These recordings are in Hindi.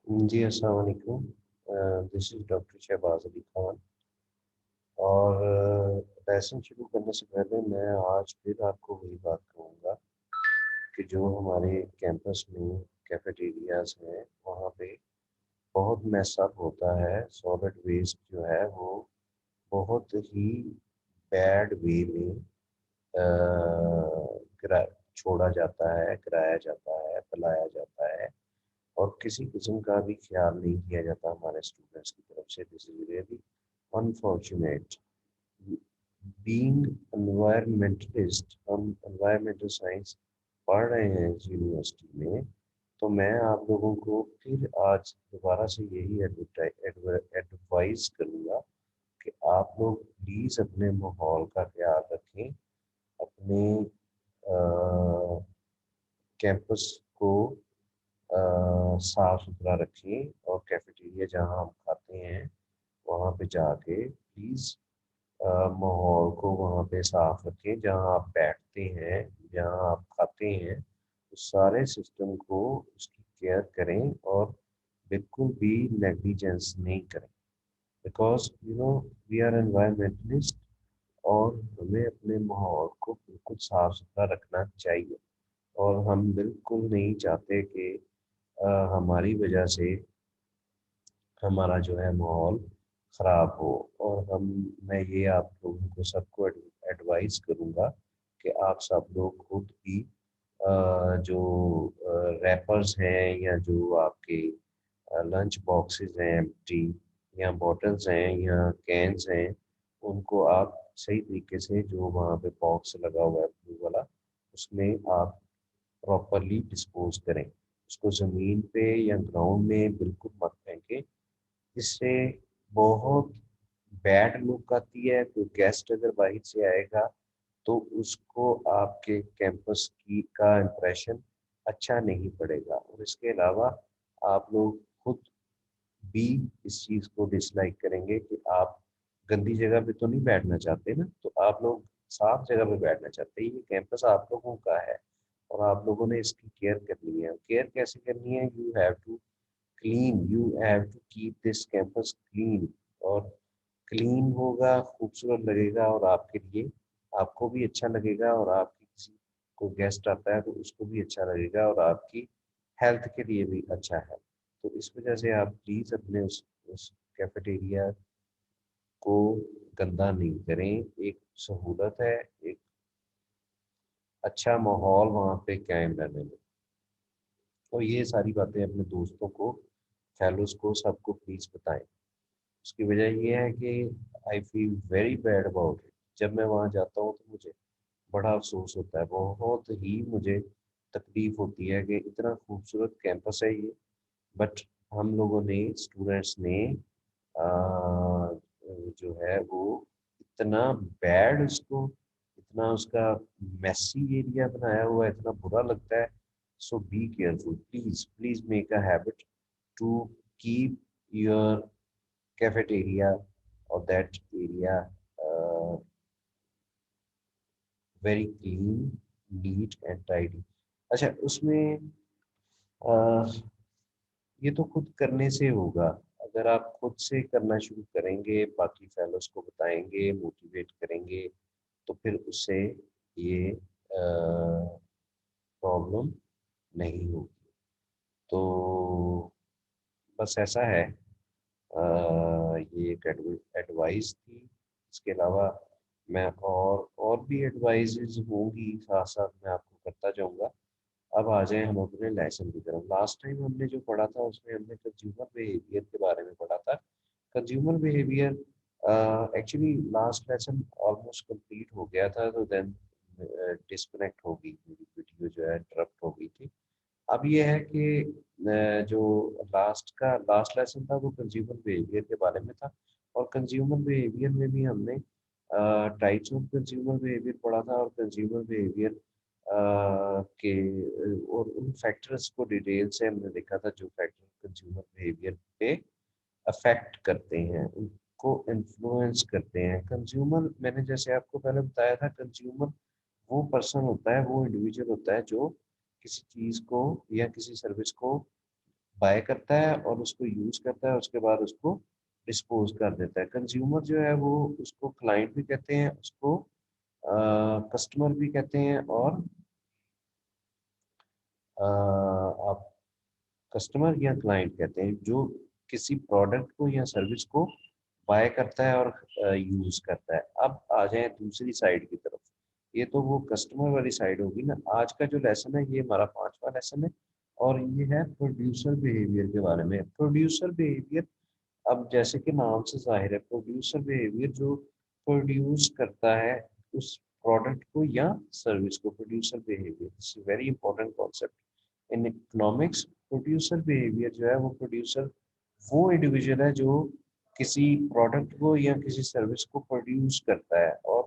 जी, अस्सलाम वालेकुम। This is doctor Shahbaz Ali Khan. और लेसन शुरू करने से पहले मैं आज फिर आपको वही बात कहूँगा कि जो हमारे कैंपस में कैफेटेरियाज़ हैं, वहाँ पे बहुत मेस अप होता है। सॉलिड वेस्ट जो है वो बहुत ही बैड वे में अ, गिरा छोड़ा जाता है, गिराया जाता है, फैलाया जाता है और किसी किस्म का भी ख्याल नहीं किया जाता हमारे स्टूडेंट्स की तरफ से। This is really unfortunate. Being environmentalist, हम एनवायरमेंटल साइंस पढ़ रहे हैं इस यूनिवर्सिटी में, तो मैं आप लोगों को फिर आज दोबारा से यही एडवाइस करूँगा कि आप लोग प्लीज़ अपने माहौल का ख्याल रखें, अपने कैंपस को साफ सुथरा रखें और कैफेटेरिया जहाँ हम खाते हैं वहाँ पे जाके प्लीज़ माहौल को वहाँ पे साफ रखें। जहाँ आप बैठते हैं, जहाँ आप खाते हैं, उस सारे सिस्टम को उसकी केयर करें और बिल्कुल भी नेग्लिजेंस नहीं करें। बिकॉज वी आर एनवायरमेंटलिस्ट और हमें अपने माहौल को बिल्कुल साफ सुथरा रखना चाहिए। और हम बिल्कुल नहीं चाहते कि हमारी वजह से हमारा जो है माहौल ख़राब हो। और मैं ये आप लोगों को सबको एडवाइस करूँगा कि आप सब लोग खुद भी जो रैपर्स हैं या जो आपके लंच बॉक्सेस हैं एम्प्टी, या बॉटल्स हैं या कैंस हैं, उनको आप सही तरीके से, जो वहाँ पे बॉक्स लगा हुआ है ब्लू वाला, उसमें आप प्रॉपरली डिस्पोज करें। उसको ज़मीन पे या ग्राउंड में बिल्कुल मत फेंकें। इससे बहुत बैड लुक आती है। कोई गेस्ट अगर बाहर से आएगा तो उसको आपके कैंपस की का इम्प्रेशन अच्छा नहीं पड़ेगा। और इसके अलावा आप लोग खुद भी इस चीज़ को डिसलाइक करेंगे कि आप गंदी जगह पे तो नहीं बैठना चाहते ना, तो आप लोग साफ जगह पे बैठना चाहते हैं। ये कैंपस आप लोगों का है और आप लोगों ने इसकी केयर करनी है। केयर कैसे करनी है? You have to keep this campus clean. और क्लीन होगा, खूबसूरत लगेगा और आपके लिए, आपको भी अच्छा लगेगा और आपकी किसी को गेस्ट आता है तो उसको भी अच्छा लगेगा और आपकी हेल्थ के लिए भी अच्छा है। तो इस वजह से आप प्लीज़ अपने उस कैफेटेरिया को गंदा नहीं करें। एक सहूलत है, एक अच्छा माहौल वहाँ पे कायम रहने में। तो ये सारी बातें अपने दोस्तों को, फेलोज को, सबको प्लीज़ बताएं। उसकी वजह ये है कि I feel very bad about it. जब मैं वहाँ जाता हूँ तो मुझे बड़ा अफसोस होता है, बहुत ही मुझे तकलीफ होती है कि इतना खूबसूरत कैंपस है ये, बट हम लोगों ने, स्टूडेंट्स ने जो है वो इतना बैड उसको, इतना उसका मैसी एरिया बनाया हुआ है, इतना बुरा लगता है। So be careful, please please make a habit to keep your cafeteria और that area very clean, neat and tidy. अच्छा, उसमें ये तो खुद करने से होगा। अगर आप खुद से करना शुरू करेंगे, बाकी फेलोज को बताएंगे, मोटिवेट करेंगे, तो फिर उससे ये प्रॉब्लम नहीं होगी। तो बस ऐसा है। ये एक एडवाइस थी। इसके अलावा मैं और भी एडवाइजेज होंगी, साथ साथ मैं आपको करता जाऊंगा। अब आ जाए हम अपने लेसन की तरफ। लास्ट टाइम हमने जो पढ़ा था उसमें हमने कंज्यूमर बिहेवियर के बारे में पढ़ा था। Consumer behaviour actually last lesson almost complete हो गया था, तो देन डिस्कनेक्ट हो गई, मेरी वीडियो जो है इंटरप्ट हो गई थी। अब ये है कि जो लास्ट लेसन था वो कंज्यूमर बिहेवियर के बारे में था। और कंज्यूमर बिहेवियर में भी हमने टाइप्स ऑफ कंज्यूमर बिहेवियर पढ़ा था और कंज्यूमर बिहेवियर के और उन फैक्टर्स को डिटेल से हमने देखा था जो फैक्टर कंज्यूमर बिहेवियर पे अफेक्ट करते हैं, उनको इन्फ्लुएंस करते हैं। कंज्यूमर, मैंने जैसे आपको पहले बताया था, कंज्यूमर वो पर्सन होता है, वो इंडिविजुअल होता है जो किसी चीज़ को या किसी सर्विस को बाय करता है और उसको यूज करता है, उसके बाद उसको डिस्पोज कर देता है। कंज्यूमर जो है वो उसको क्लाइंट भी कहते हैं, उसको कस्टमर भी कहते हैं, और आप कस्टमर या क्लाइंट कहते हैं जो किसी प्रोडक्ट को या सर्विस को बाय करता है और यूज करता है। अब आ जाए दूसरी साइड की तरफ। ये तो वो कस्टमर वाली साइड होगी ना। आज का जो लेसन है ये हमारा 5वां लेसन है, और ये है प्रोड्यूसर बिहेवियर के बारे में। प्रोड्यूसर बिहेवियर, अब जैसे कि नाम से जाहिर है, प्रोड्यूसर बिहेवियर जो प्रोड्यूस करता है उस प्रोडक्ट को या सर्विस को, producer behaviour is very important concept in economics. Producer behaviour जो है वो प्रोड्यूसर वो इंडिविजुअल है जो किसी प्रोडक्ट को या किसी सर्विस को प्रोड्यूस करता है और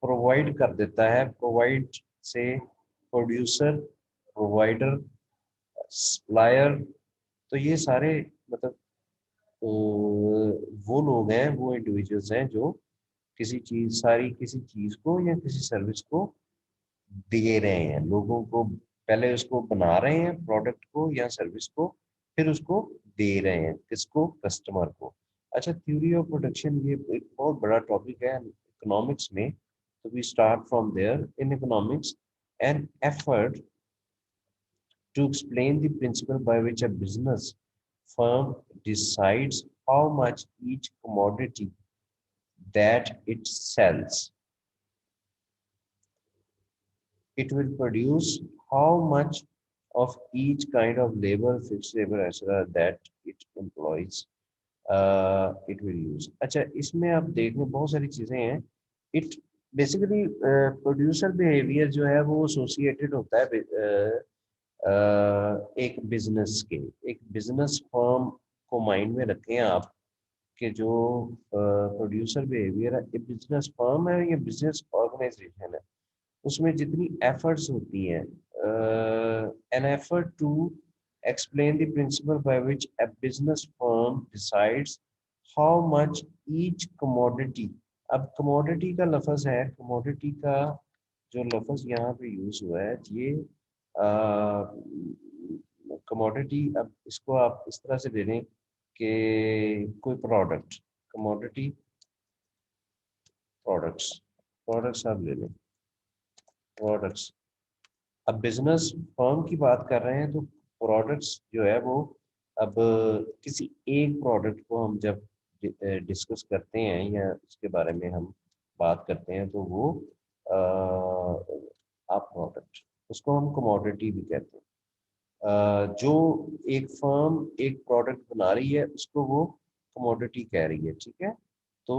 प्रोवाइड कर देता है। प्रोवाइड से प्रोड्यूसर, प्रोवाइडर, सप्लायर, तो ये सारे मतलब वो लोग हैं, वो इंडिविजुअल्स हैं जो किसी चीज को या किसी सर्विस को दे रहे हैं लोगों को। पहले उसको बना रहे हैं प्रोडक्ट को या सर्विस को, फिर उसको दे रहे हैं किसको, कस्टमर को। अच्छा, थ्योरी ऑफ प्रोडक्शन ये एक बहुत बड़ा टॉपिक है इकोनॉमिक्स में। तो we start from there. In economics an effort to explain the principle by which a business firm decides how much each commodity that it sells it will produce, how much of each kind of labor, fixed labor, etc. that it employs, it will use. अच्छा, इसमें आप देखें बहुत सारी चीजें हैं। इट बेसिकली प्रोड्यूसर बिहेवियर जो है वो एसोसिएटेड होता है एक बिजनेस के। एक बिजनेस फर्म को माइंड में रखें आप कि जो प्रोड्यूसर बिहेवियर है, ये बिजनेस फर्म है, ये बिजनेस ऑर्गेनाइजेशन है, उसमें जितनी एफर्ट्स होती हैं, an effort to explain the principle by which a business firm decides how much each commodity। अब commodity का लफ्ज है, commodity का जो लफ्ज यहाँ पे यूज हुआ है ये कमोडिटी। अब इसको आप इस तरह से ले लें कि कोई प्रोडक्ट, कमोडिटी, प्रोडक्ट्स, प्रोडक्ट्स आप ले लें, प्रोडक्ट्स। अब बिजनेस फर्म की बात कर रहे हैं तो प्रोडक्ट्स जो है वो, अब किसी एक प्रोडक्ट को हम जब डिस्कस करते हैं या उसके बारे में हम बात करते हैं तो वो आप प्रोडक्ट, उसको हम कमोडिटी भी कहते हैं। जो एक फर्म एक प्रोडक्ट बना रही है उसको वो कमोडिटी कह रही है, ठीक है। तो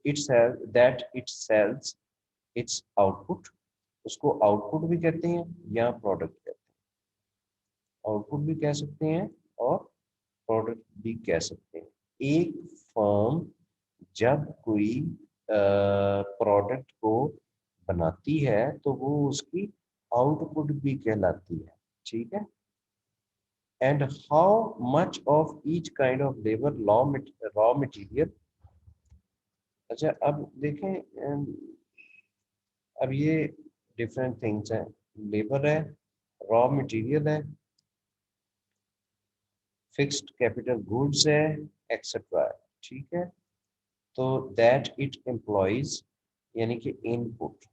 it's that it sells its output, उसको आउटपुट भी कहते हैं या प्रोडक्ट कहते हैं। आउटपुट भी कह सकते हैं और प्रोडक्ट भी कह सकते हैं। एक फर्म जब कोई प्रोडक्ट को बनाती है तो वो उसकी आउटपुट भी कहलाती है, ठीक है। And how much of each kind of labour raw material. अच्छा, अब देखें, अब ये डिफरेंट थिंग्स हैं। लेबर है, रॉ मटेरियल है, फिक्स्ड कैपिटल गुड्स है, एक्सेट्रा है, ठीक है। तो दैट इट एम्प्लॉयज यानी कि input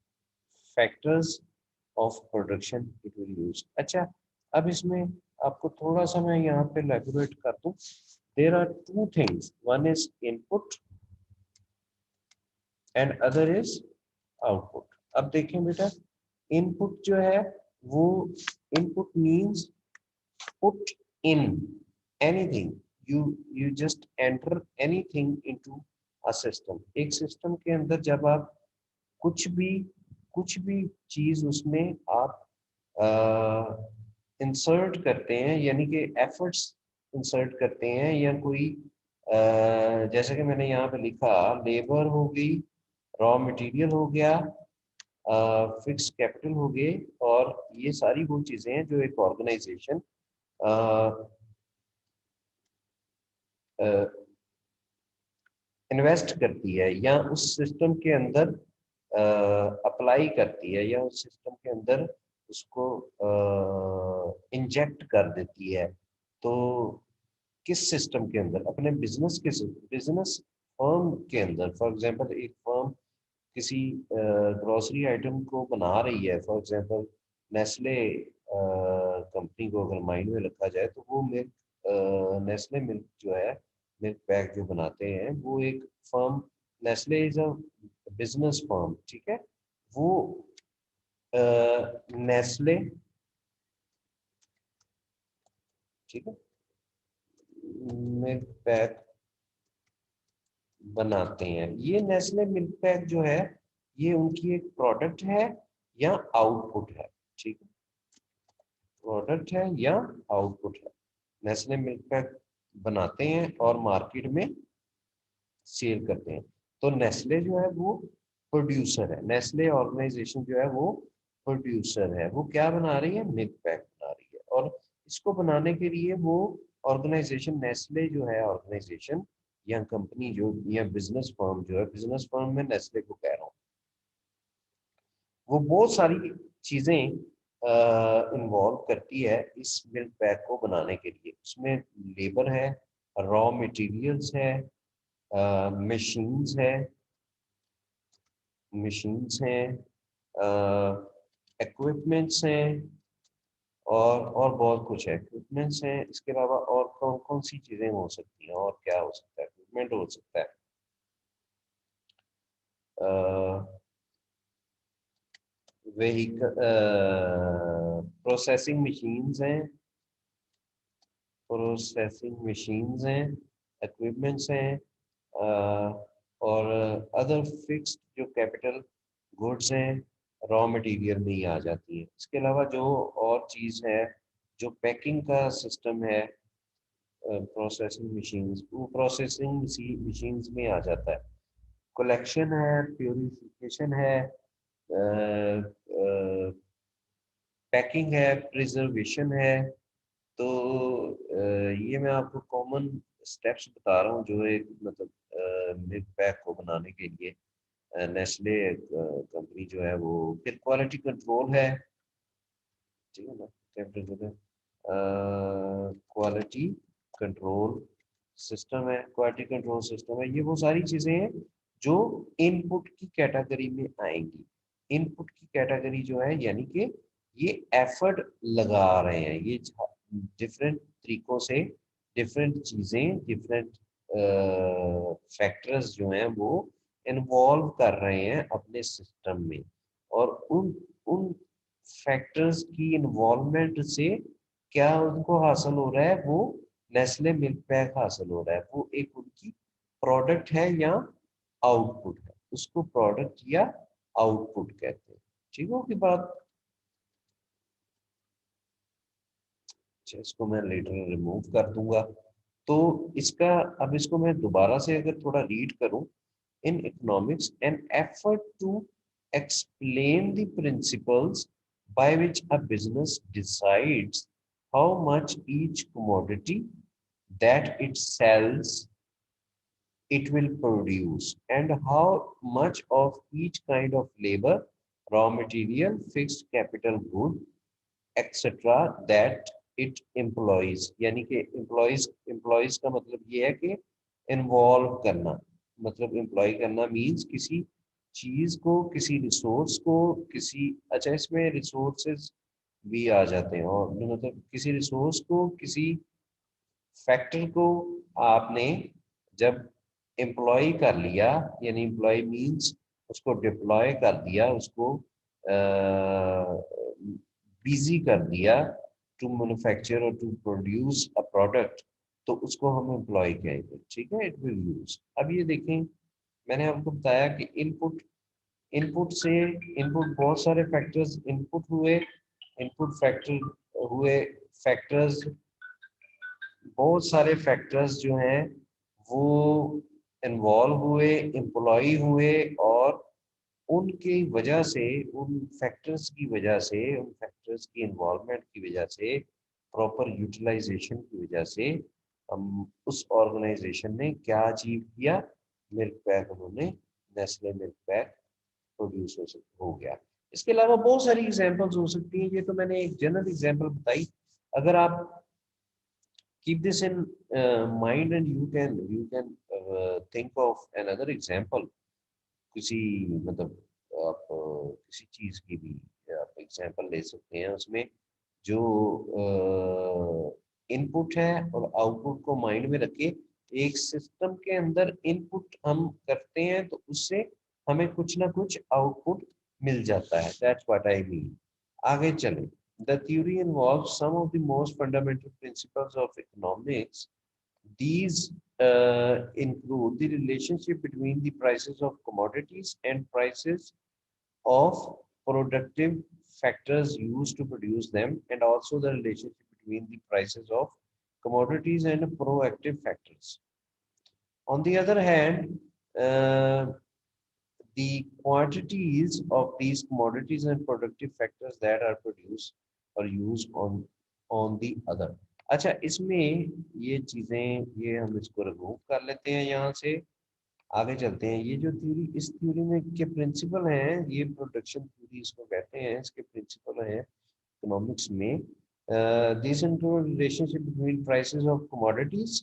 factors of production it will use. अच्छा, अब इसमें आपको थोड़ा सा मैं यहाँ पे एलैबोरेट कर दूं। There are two things, one is input and other is output. अब देखें बेटा, इनपुट जो है वो, input means put in anything, you just enter anything into a system। एक सिस्टम के अंदर जब आप कुछ भी चीज उसमें आप इंसर्ट करते हैं, यानी कि एफर्ट्स इंसर्ट करते हैं, या कोई जैसे कि मैंने यहाँ पे लिखा, लेबर हो गई, रॉ मटेरियल हो गया, फिक्स कैपिटल हो गए, और ये सारी वो चीजें हैं जो एक ऑर्गेनाइजेशन इन्वेस्ट करती है या उस सिस्टम के अंदर अप्लाई करती है, या उस सिस्टम के अंदर उसको इंजेक्ट कर देती है। तो किस सिस्टम के अंदर, अपने बिजनेस के बिजनेस फर्म के अंदर, फॉर एग्जांपल एक फर्म किसी ग्रोसरी आइटम को बना रही है, फॉर एग्जांपल नेस्ले कंपनी को अगर माइंड में रखा जाए, तो वो मिल्क, नेस्ले मिल्क जो है, मिल्क पैक जो बनाते हैं, वो एक firm, Nestle is a business firm, ठीक है। वो नेस्ले, ठीक है, मिल्क पैक बनाते हैं। ये नेस्ले मिल्क पैक जो है, ये उनकी एक प्रोडक्ट है या आउटपुट है, ठीक है, प्रोडक्ट है या आउटपुट है। नेस्ले मिल्क पैक बनाते हैं और मार्केट में सेल करते हैं। तो नेस्ले जो है वो प्रोड्यूसर है, नेस्ले ऑर्गेनाइजेशन जो है वो प्रोड्यूसर है। वो क्या बना रही है, मिल्क पैक बना रही है। और इसको बनाने के लिए वो ऑर्गेनाइजेशन, नेस्ले जो है ऑर्गेनाइजेशन या कंपनी जो, या बिजनेस फर्म जो है, बिजनेस फर्म में नेस्ले को कह रहा हूँ, वो बहुत सारी चीजें इन्वॉल्व करती है इस मिल्क पैक को बनाने के लिए। उसमें लेबर है, रॉ मटेरियल्स है, मशीन्स है, मशीन्स हैं, इक्विपमेंट्स हैं, और बहुत कुछ है, इक्विपमेंट्स हैं। इसके अलावा और कौन कौन सी चीजें हो सकती हैं, और क्या हो सकता है, इक्विपमेंट हो सकता है, व्हीकल, प्रोसेसिंग मशीन्स हैं, प्रोसेसिंग मशीन्स हैं, इक्विपमेंट्स हैं, और अदर फिक्स्ड जो कैपिटल गुड्स हैं, रॉ मटेरियल में ही आ जाती है। इसके अलावा जो और चीज़ है, जो पैकिंग का सिस्टम है, प्रोसेसिंग मशीन्स, वो प्रोसेसिंग मशीन्स में आ जाता है। कलेक्शन है, प्यूरिफिकेशन है, पैकिंग है, प्रिजर्वेशन है। तो ये मैं आपको कॉमन स्टेप्स बता रहा हूँ जो एक मतलब मिल्क पैक को बनाने के लिए नेस्ले कंपनी जो है वो, फिर क्वालिटी कंट्रोल है, ठीक है ना, टेम्परेचर, क्वालिटी कंट्रोल सिस्टम है, क्वालिटी कंट्रोल सिस्टम है। ये वो सारी चीजें हैं जो इनपुट की कैटेगरी में आएंगी। इनपुट की कैटेगरी जो है, यानी कि ये एफर्ट लगा रहे हैं, ये डिफरेंट तरीकों से डिफरेंट चीजें, डिफरेंट फैक्टर्स जो हैं वो इन्वॉल्व कर रहे हैं अपने सिस्टम में। और उन उन फैक्टर्स की इन्वॉल्वमेंट से क्या उनको हासिल हो रहा है, वो नेस्ले मिल्क पैक हासिल हो रहा है। वो एक उनकी प्रोडक्ट है या आउटपुट है, उसको प्रोडक्ट या आउटपुट कहते हैं। ठीक हो की बात। अच्छा, इसको मैं लेटर रिमूव कर दूंगा। तो इसका, अब इसको मैं दोबारा से अगर थोड़ा रीड करूं, in economics an effort to explain the principles by which a business decides how much each commodity that it sells it will produce, and how much of each kind of labor, raw material, fixed capital good, etcetera that it employees. यानी कि एम्प्लॉयज का मतलब ये है कि इन्वॉल्व करना, मतलब एम्प्लॉय करना मींस किसी चीज को, किसी रिसोर्स को, किसी, अच्छा इसमें रिसोर्सेज भी आ जाते हैं, और मतलब किसी रिसोर्स को, किसी फैक्टर को आपने जब एम्प्लॉय कर लिया, यानी एम्प्लॉय मींस उसको डिप्लॉय कर दिया, उसको बिजी कर दिया टू मैन्युफैक्चर और टू प्रोड्यूस अ प्रोडक्ट, तो उसको हम एम्प्लॉय कहेंगे, ठीक है, इट विल यूज। अब ये देखें, मैंने आपको बताया कि इनपुट, इनपुट से, इनपुट बहुत सारे फैक्टर्स इनपुट हुए, इनपुट फैक्टर हुए, फैक्टर्स, बहुत सारे फैक्टर्स जो हैं वो इन्वॉल्व हुए, एम्प्लॉय हुए, और उनकी वजह से, उन फैक्टर्स की वजह से, उन फैक्टर्स की इन्वॉल्वमेंट की वजह से, प्रॉपर यूटिलाइजेशन की वजह से हम उस ऑर्गेनाइजेशन ने क्या अचीव किया, मिल्क पैक उन्होंने, नेस्ले मिल्क पैक प्रोड्यूस हो गया। इसके अलावा बहुत सारी एग्जांपल्स हो सकती हैं, ये तो मैंने एक जनरल एग्जांपल बताई। अगर आप keep this in mind and you can think of another example किसी मतलब आप किसी चीज की भी आप एग्जांपल ले सकते हैं उसमें जो इनपुट है और आउटपुट को माइंड में रखे एक सिस्टम के अंदर इनपुट हम करते हैं तो उससे हमें कुछ ना कुछ आउटपुट मिल जाता है दैट्स व्हाट आई मीन आगे चलें the theory involves some of the most fundamental principles of economics these include the relationship between the prices of commodities and prices of productive factors used to produce them, and also the relationship between the prices of commodities and proactive factors. On the other hand, uh, the quantities of these commodities and productive factors that are produced or used on the other. अच्छा इसमें ये चीजें ये हम इसको रिमूव कर लेते हैं यहाँ से आगे चलते हैं ये जो थ्योरी इस थ्योरी में के प्रिंसिपल हैं ये प्रोडक्शन थ्योरी इसको कहते हैं इसके प्रिंसिपल हैं इकोनॉमिक्स में this include relationship between prices of commodities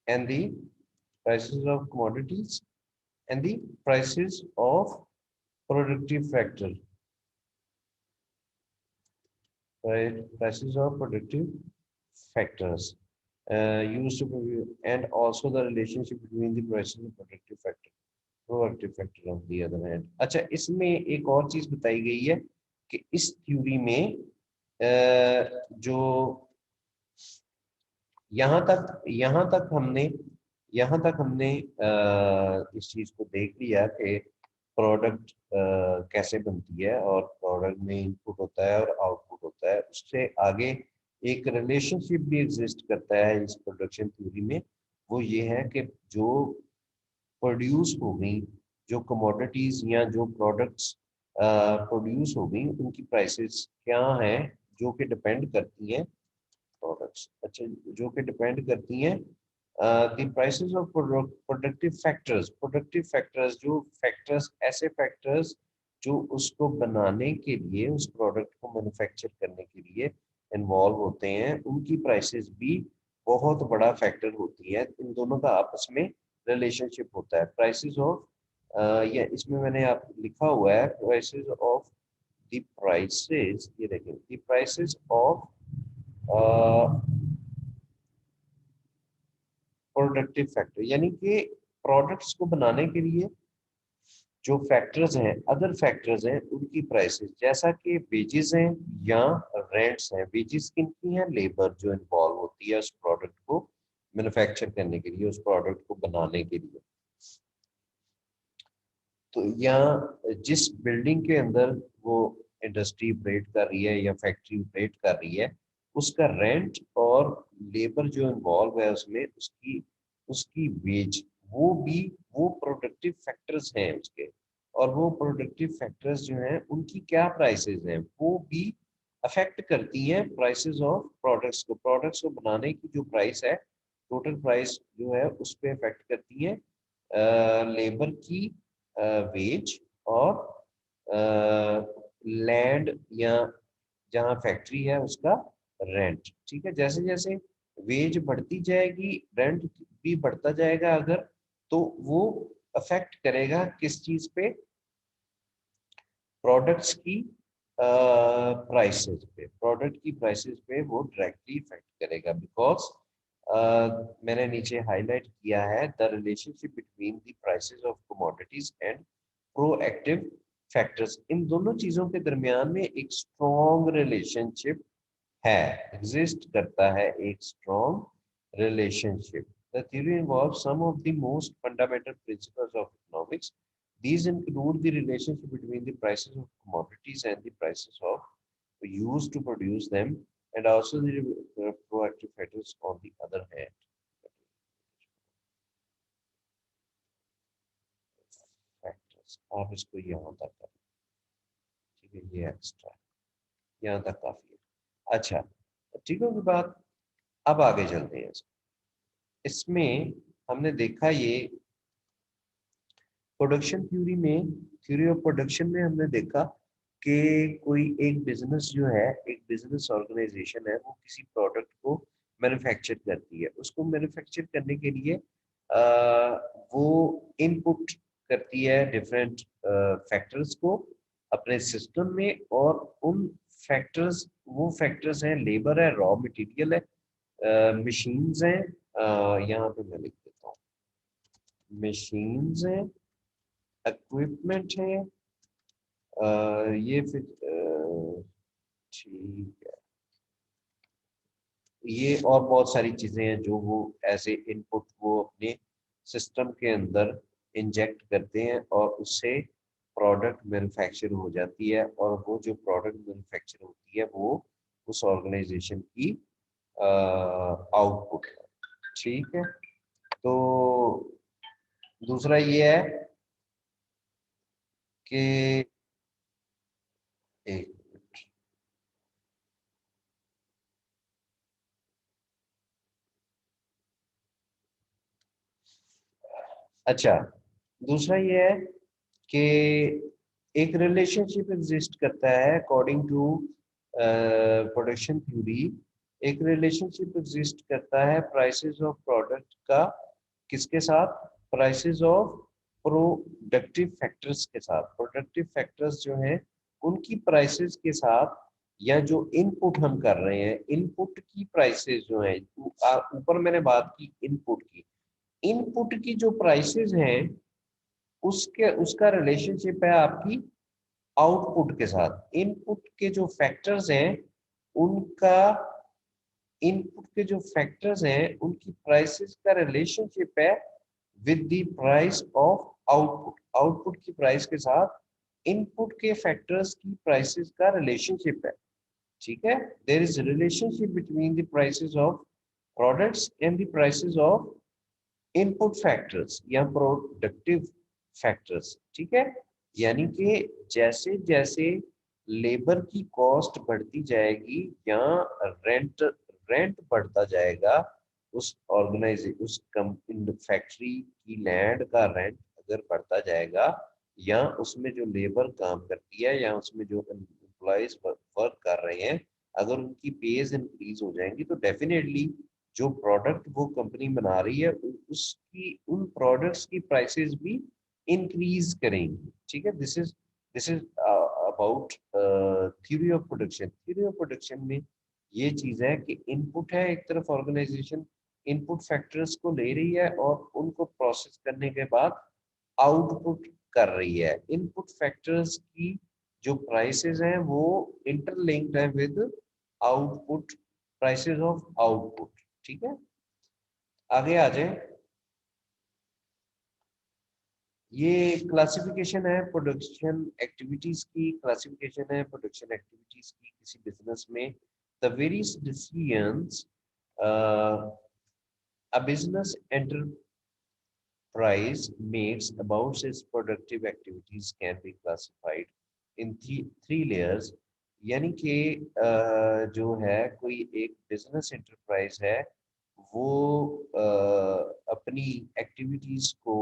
and the prices of commodities and the prices of productive factor right prices of productive factors used to produce, and also the relationship between the prices of productive factor proactive factor on the other hand अच्छा इसमें एक और चीज बताई गई है कि इस थ्योरी में जो यहाँ तक हमने इस चीज को देख लिया कि प्रोडक्ट कैसे बनती है और प्रोडक्ट में इनपुट होता है और आउटपुट होता है उससे आगे एक रिलेशनशिप भी एग्जिस्ट करता है इस प्रोडक्शन थ्योरी में वो ये है कि जो प्रोड्यूस हो गई जो कमोडिटीज या जो प्रोडक्ट्स प्रोड्यूस हो गई उनकी प्राइसेस क्या हैं जो कि डिपेंड करती हैं प्रोडक्ट्स अच्छा जो कि डिपेंड करती हैं the prices of productive factors जो फैक्टर्स ऐसे फैक्टर्स जो उसको बनाने के लिए उस प्रोडक्ट को मैन्युफैक्चर करने के लिए इन्वॉल्व होते हैं उनकी प्राइसेस भी बहुत बड़ा फैक्टर होती है इन दोनों का आपस में रिलेशनशिप होता है प्राइसेस ऑफ या इसमें मैंने आप लिखा हुआ है प्राइसेस ऑफ द प्राइसेस ये देखें the prices of productive factor यानी कि प्रोडक्ट्स को बनाने के लिए जो फैक्टर्स हैं अदर फैक्टर्स हैं उनकी प्राइसेस जैसा कि वेजेस हैं या रेंट्स हैं वेजेस किनकी हैं लेबर जो इन्वॉल्व होती है उस प्रोडक्ट को मैन्युफैक्चर करने के लिए उस प्रोडक्ट को बनाने के लिए तो यहाँ जिस बिल्डिंग के अंदर वो इंडस्ट्री ऑपरेट कर रही है या फैक्ट्री ऑपरेट कर रही है उसका रेंट और लेबर जो इन्वॉल्व है उसमें उसकी उसकी वेज वो प्रोडक्टिव फैक्टर्स हैं उसके और वो प्रोडक्टिव फैक्टर्स जो हैं उनकी क्या प्राइसेस हैं वो भी अफेक्ट करती हैं प्राइसेस ऑफ प्रोडक्ट्स को बनाने की जो प्राइस है टोटल प्राइस जो है उस पर अफेक्ट करती है लेबर की वेज और लैंड या जहाँ फैक्ट्री है उसका रेंट ठीक है जैसे जैसे वेज बढ़ती जाएगी रेंट भी बढ़ता जाएगा अगर तो वो अफेक्ट करेगा किस चीज पे प्रोडक्ट्स की प्रोडक्ट की प्राइसेस पे वो डायरेक्टली इफेक्ट करेगा बिकॉज मैंने नीचे हाईलाइट किया है the relationship between the prices of commodities and proactive factors in दोनों चीजों के दरमियान में एक स्ट्रॉन्ग रिलेशनशिप है एग्जिस्ट करता है एक strong relationship the theory involve some of the most fundamental principles of economics these include the relationship between the prices of commodities and the prices of used to produce them and also the proactive factors on the other hand factors आप इसको यहाँ तक कर ठीक है ये एक्स्ट्रा यहाँ तक काफी है अच्छा ठीक है बात अब आगे चलते हैं इसमें हमने देखा ये प्रोडक्शन थ्योरी में थ्योरी ऑफ प्रोडक्शन में हमने देखा कि कोई एक बिजनेस जो है, एक बिजनेस ऑर्गेनाइजेशन है, वो किसी प्रोडक्ट को मैन्युफैक्चर करती है। उसको मैन्युफैक्चर करने के लिए वो इनपुट करती है डिफरेंट फैक्टर्स को अपने सिस्टम में, और उन फैक्टर्स, वो फैक्टर्स हैं, लेबर है, रॉ मटेरियल है, मशीन्स हैं, यहाँ पे मैं लिख देता हूँ, मशीन्स हैं, इक्विपमेंट है, ये फिर ठीक है, ये और बहुत सारी चीजें हैं जो वो एज ए इनपुट वो अपने सिस्टम के अंदर इंजेक्ट करते हैं, और उससे प्रोडक्ट मैन्युफैक्चर हो जाती है, और वो जो प्रोडक्ट मैन्युफैक्चर होती है वो उस ऑर्गेनाइजेशन की आउटपुट है। ठीक है, तो दूसरा ये है कि एक, अच्छा, दूसरा ये है कि एक रिलेशनशिप एग्जिस्ट करता है अकॉर्डिंग टू प्रोडक्शन थ्योरी। एक रिलेशनशिप एग्जिस्ट करता है प्राइसेस ऑफ प्रोडक्ट का, किसके साथ? प्राइसेस ऑफ प्रोडक्टिव फैक्टर्स के साथ। प्रोडक्टिव फैक्टर्स जो हैं उनकी प्राइसेस के साथ, या जो इनपुट हम कर रहे हैं, इनपुट की प्राइसेस जो है, ऊपर मैंने बात की इनपुट की, इनपुट की जो प्राइसेस हैं उसके उसका रिलेशनशिप है आपकी आउटपुट के साथ। इनपुट के जो फैक्टर्स हैं उनका, इनपुट के जो फैक्टर्स हैं उनकी प्राइसेस का रिलेशनशिप है with the price of output. Output की प्राइस के साथ इनपुट के फैक्टर्स की प्राइसेस का रिलेशनशिप है। ठीक है, there is relationship between the prices of products and the prices of input factors या प्रोडक्टिव फैक्टर्स। ठीक है, यानी कि जैसे जैसे लेबर की कॉस्ट बढ़ती जाएगी या रेंट रेंट बढ़ता जाएगा, उस ऑर्गेनाइजेशन, उस कंपनी, फैक्ट्री की लैंड का रेंट अगर बढ़ता जाएगा, या उसमें जो लेबर काम करती है, या उसमें जो एम्प्लॉयज वर्क कर रहे हैं, अगर उनकी पेज इंक्रीज हो जाएंगी, तो डेफिनेटली जो प्रोडक्ट वो कंपनी बना रही है उसकी, उन प्रोडक्ट्स की प्राइसेस भी इंक्रीज करेंगी। ठीक है, this is about theory of production. Theory of production में ये चीज है कि इनपुट है एक तरफ, ऑर्गेनाइजेशन इनपुट फैक्टर्स को ले रही है और उनको प्रोसेस करने के बाद आउटपुट कर रही है। इनपुट फैक्टर्स की जो प्राइसेस हैं वो इंटरलिंक्ड है with output, prices of output. ठीक है, आगे आ जाए। ये क्लासिफिकेशन है प्रोडक्शन एक्टिविटीज की, क्लासिफिकेशन है प्रोडक्शन एक्टिविटीज की किसी बिजनेस में। The various decisions a business enterprise makes about its productive activities can be classified in three layers। यानी कि जो है कोई एक बिजनेस एंटरप्राइज है, वो अपनी एक्टिविटीज को,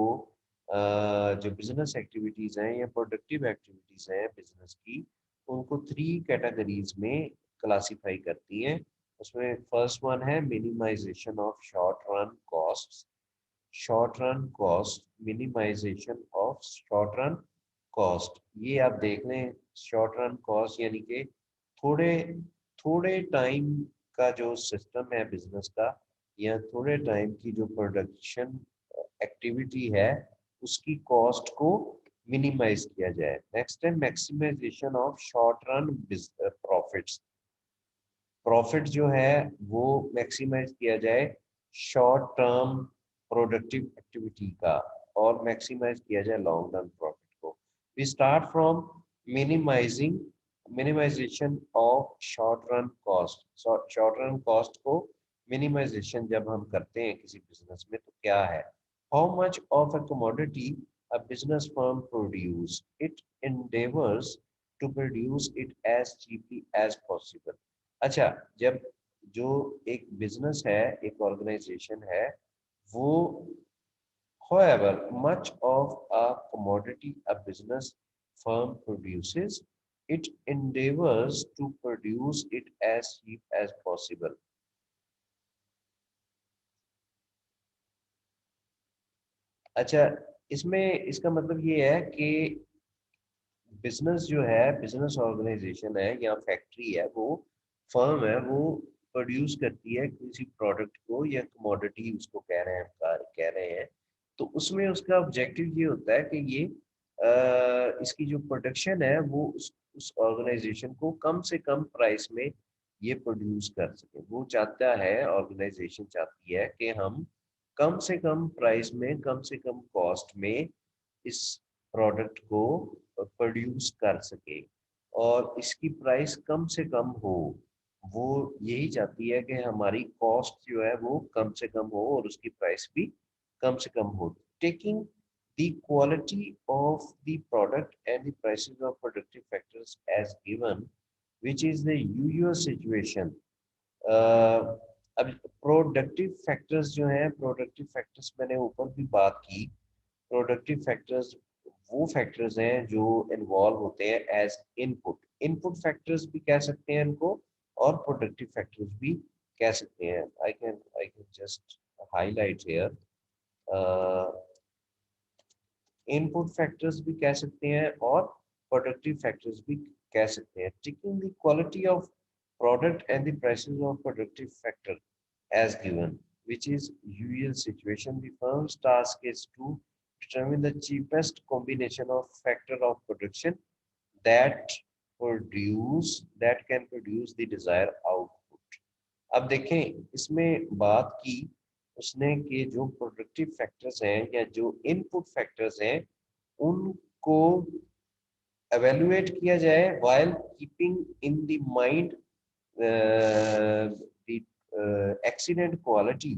जो बिजनेस एक्टिविटीज हैं या प्रोडक्टिव एक्टिविटीज हैं बिजनेस की, उनको थ्री कैटेगरीज में क्लासिफाई करती हैं। उसमें फर्स्ट वन है minimisation of short run cost. Short run cost, minimisation of short run cost, ये आप देख लें। शॉर्ट रन कॉस्ट यानी कि थोड़े थोड़े टाइम का जो सिस्टम है बिजनेस का, या थोड़े टाइम की जो प्रोडक्शन एक्टिविटी है, उसकी कॉस्ट को मिनिमाइज किया जाए। नेक्स्ट है maximisation of short run profits. Profit जो है वो मैक्सिमाइज किया जाए शॉर्ट टर्म प्रोडक्टिव एक्टिविटी का, और मैक्सिमाइज किया जाए लॉन्ग टर्म प्रॉफिट को। We start from minimising minimisation of short run cost. Short run cost को मिनिमाइजेशन जब हम करते हैं किसी बिजनेस में, तो क्या है? How much of a commodity a business firm produce, it endeavors to produce it as cheaply as possible। अच्छा, जब जो एक बिजनेस है, एक ऑर्गेनाइजेशन है, वो however much of a commodity a business firm produces, it endeavors to produce it as cheap as possible. अच्छा, इसमें इसका मतलब ये है कि बिजनेस जो है, बिजनेस ऑर्गेनाइजेशन है या फैक्ट्री है, वो फर्म है, वो प्रोड्यूस करती है किसी प्रोडक्ट को या कमोडिटी उसको कह रहे हैं, कह रहे हैं। तो उसमें उसका ऑब्जेक्टिव ये होता है कि ये इसकी जो प्रोडक्शन है वो उस ऑर्गेनाइजेशन को कम से कम प्राइस में ये प्रोड्यूस कर सके। वो चाहता है, ऑर्गेनाइजेशन चाहती है कि हम कम से कम प्राइस में, कम से कम कॉस्ट में इस प्रोडक्ट को प्रोड्यूस कर सके और इसकी प्राइस कम से कम हो। वो यही चाहती है कि हमारी कॉस्ट जो है वो कम से कम हो और उसकी प्राइस भी कम से कम हो। Taking the quality of the product and the prices of productive factors as given, which is the usual situation. अब प्रोडक्टिव फैक्टर्स जो हैं, प्रोडक्टिव फैक्टर्स मैंने ऊपर भी बात की। प्रोडक्टिव फैक्टर्स वो फैक्टर्स हैं जो इन्वॉल्व होते हैं एज इनपुट। इनपुट फैक्टर्स भी कह सकते हैं इनको और प्रोडक्टिव फैक्टर्स भी कह सकते हैं। I can just highlight here, input factors भी कह सकते हैं और प्रोडक्टिव फैक्टर्स भी कह सकते हैं। Taking the quality of product and the prices of productive factor as given, which is usual situation. The firm's task is to determine the cheapest combination of factor of production that that can produce the desired output. अब देखें, इसमें बात की उसने कि जो प्रोडक्टिव फैक्टर्स हैं या जो इनपुट फैक्टर्स हैं उनको evaluate किया जाए while keeping in the mind the excellent quality,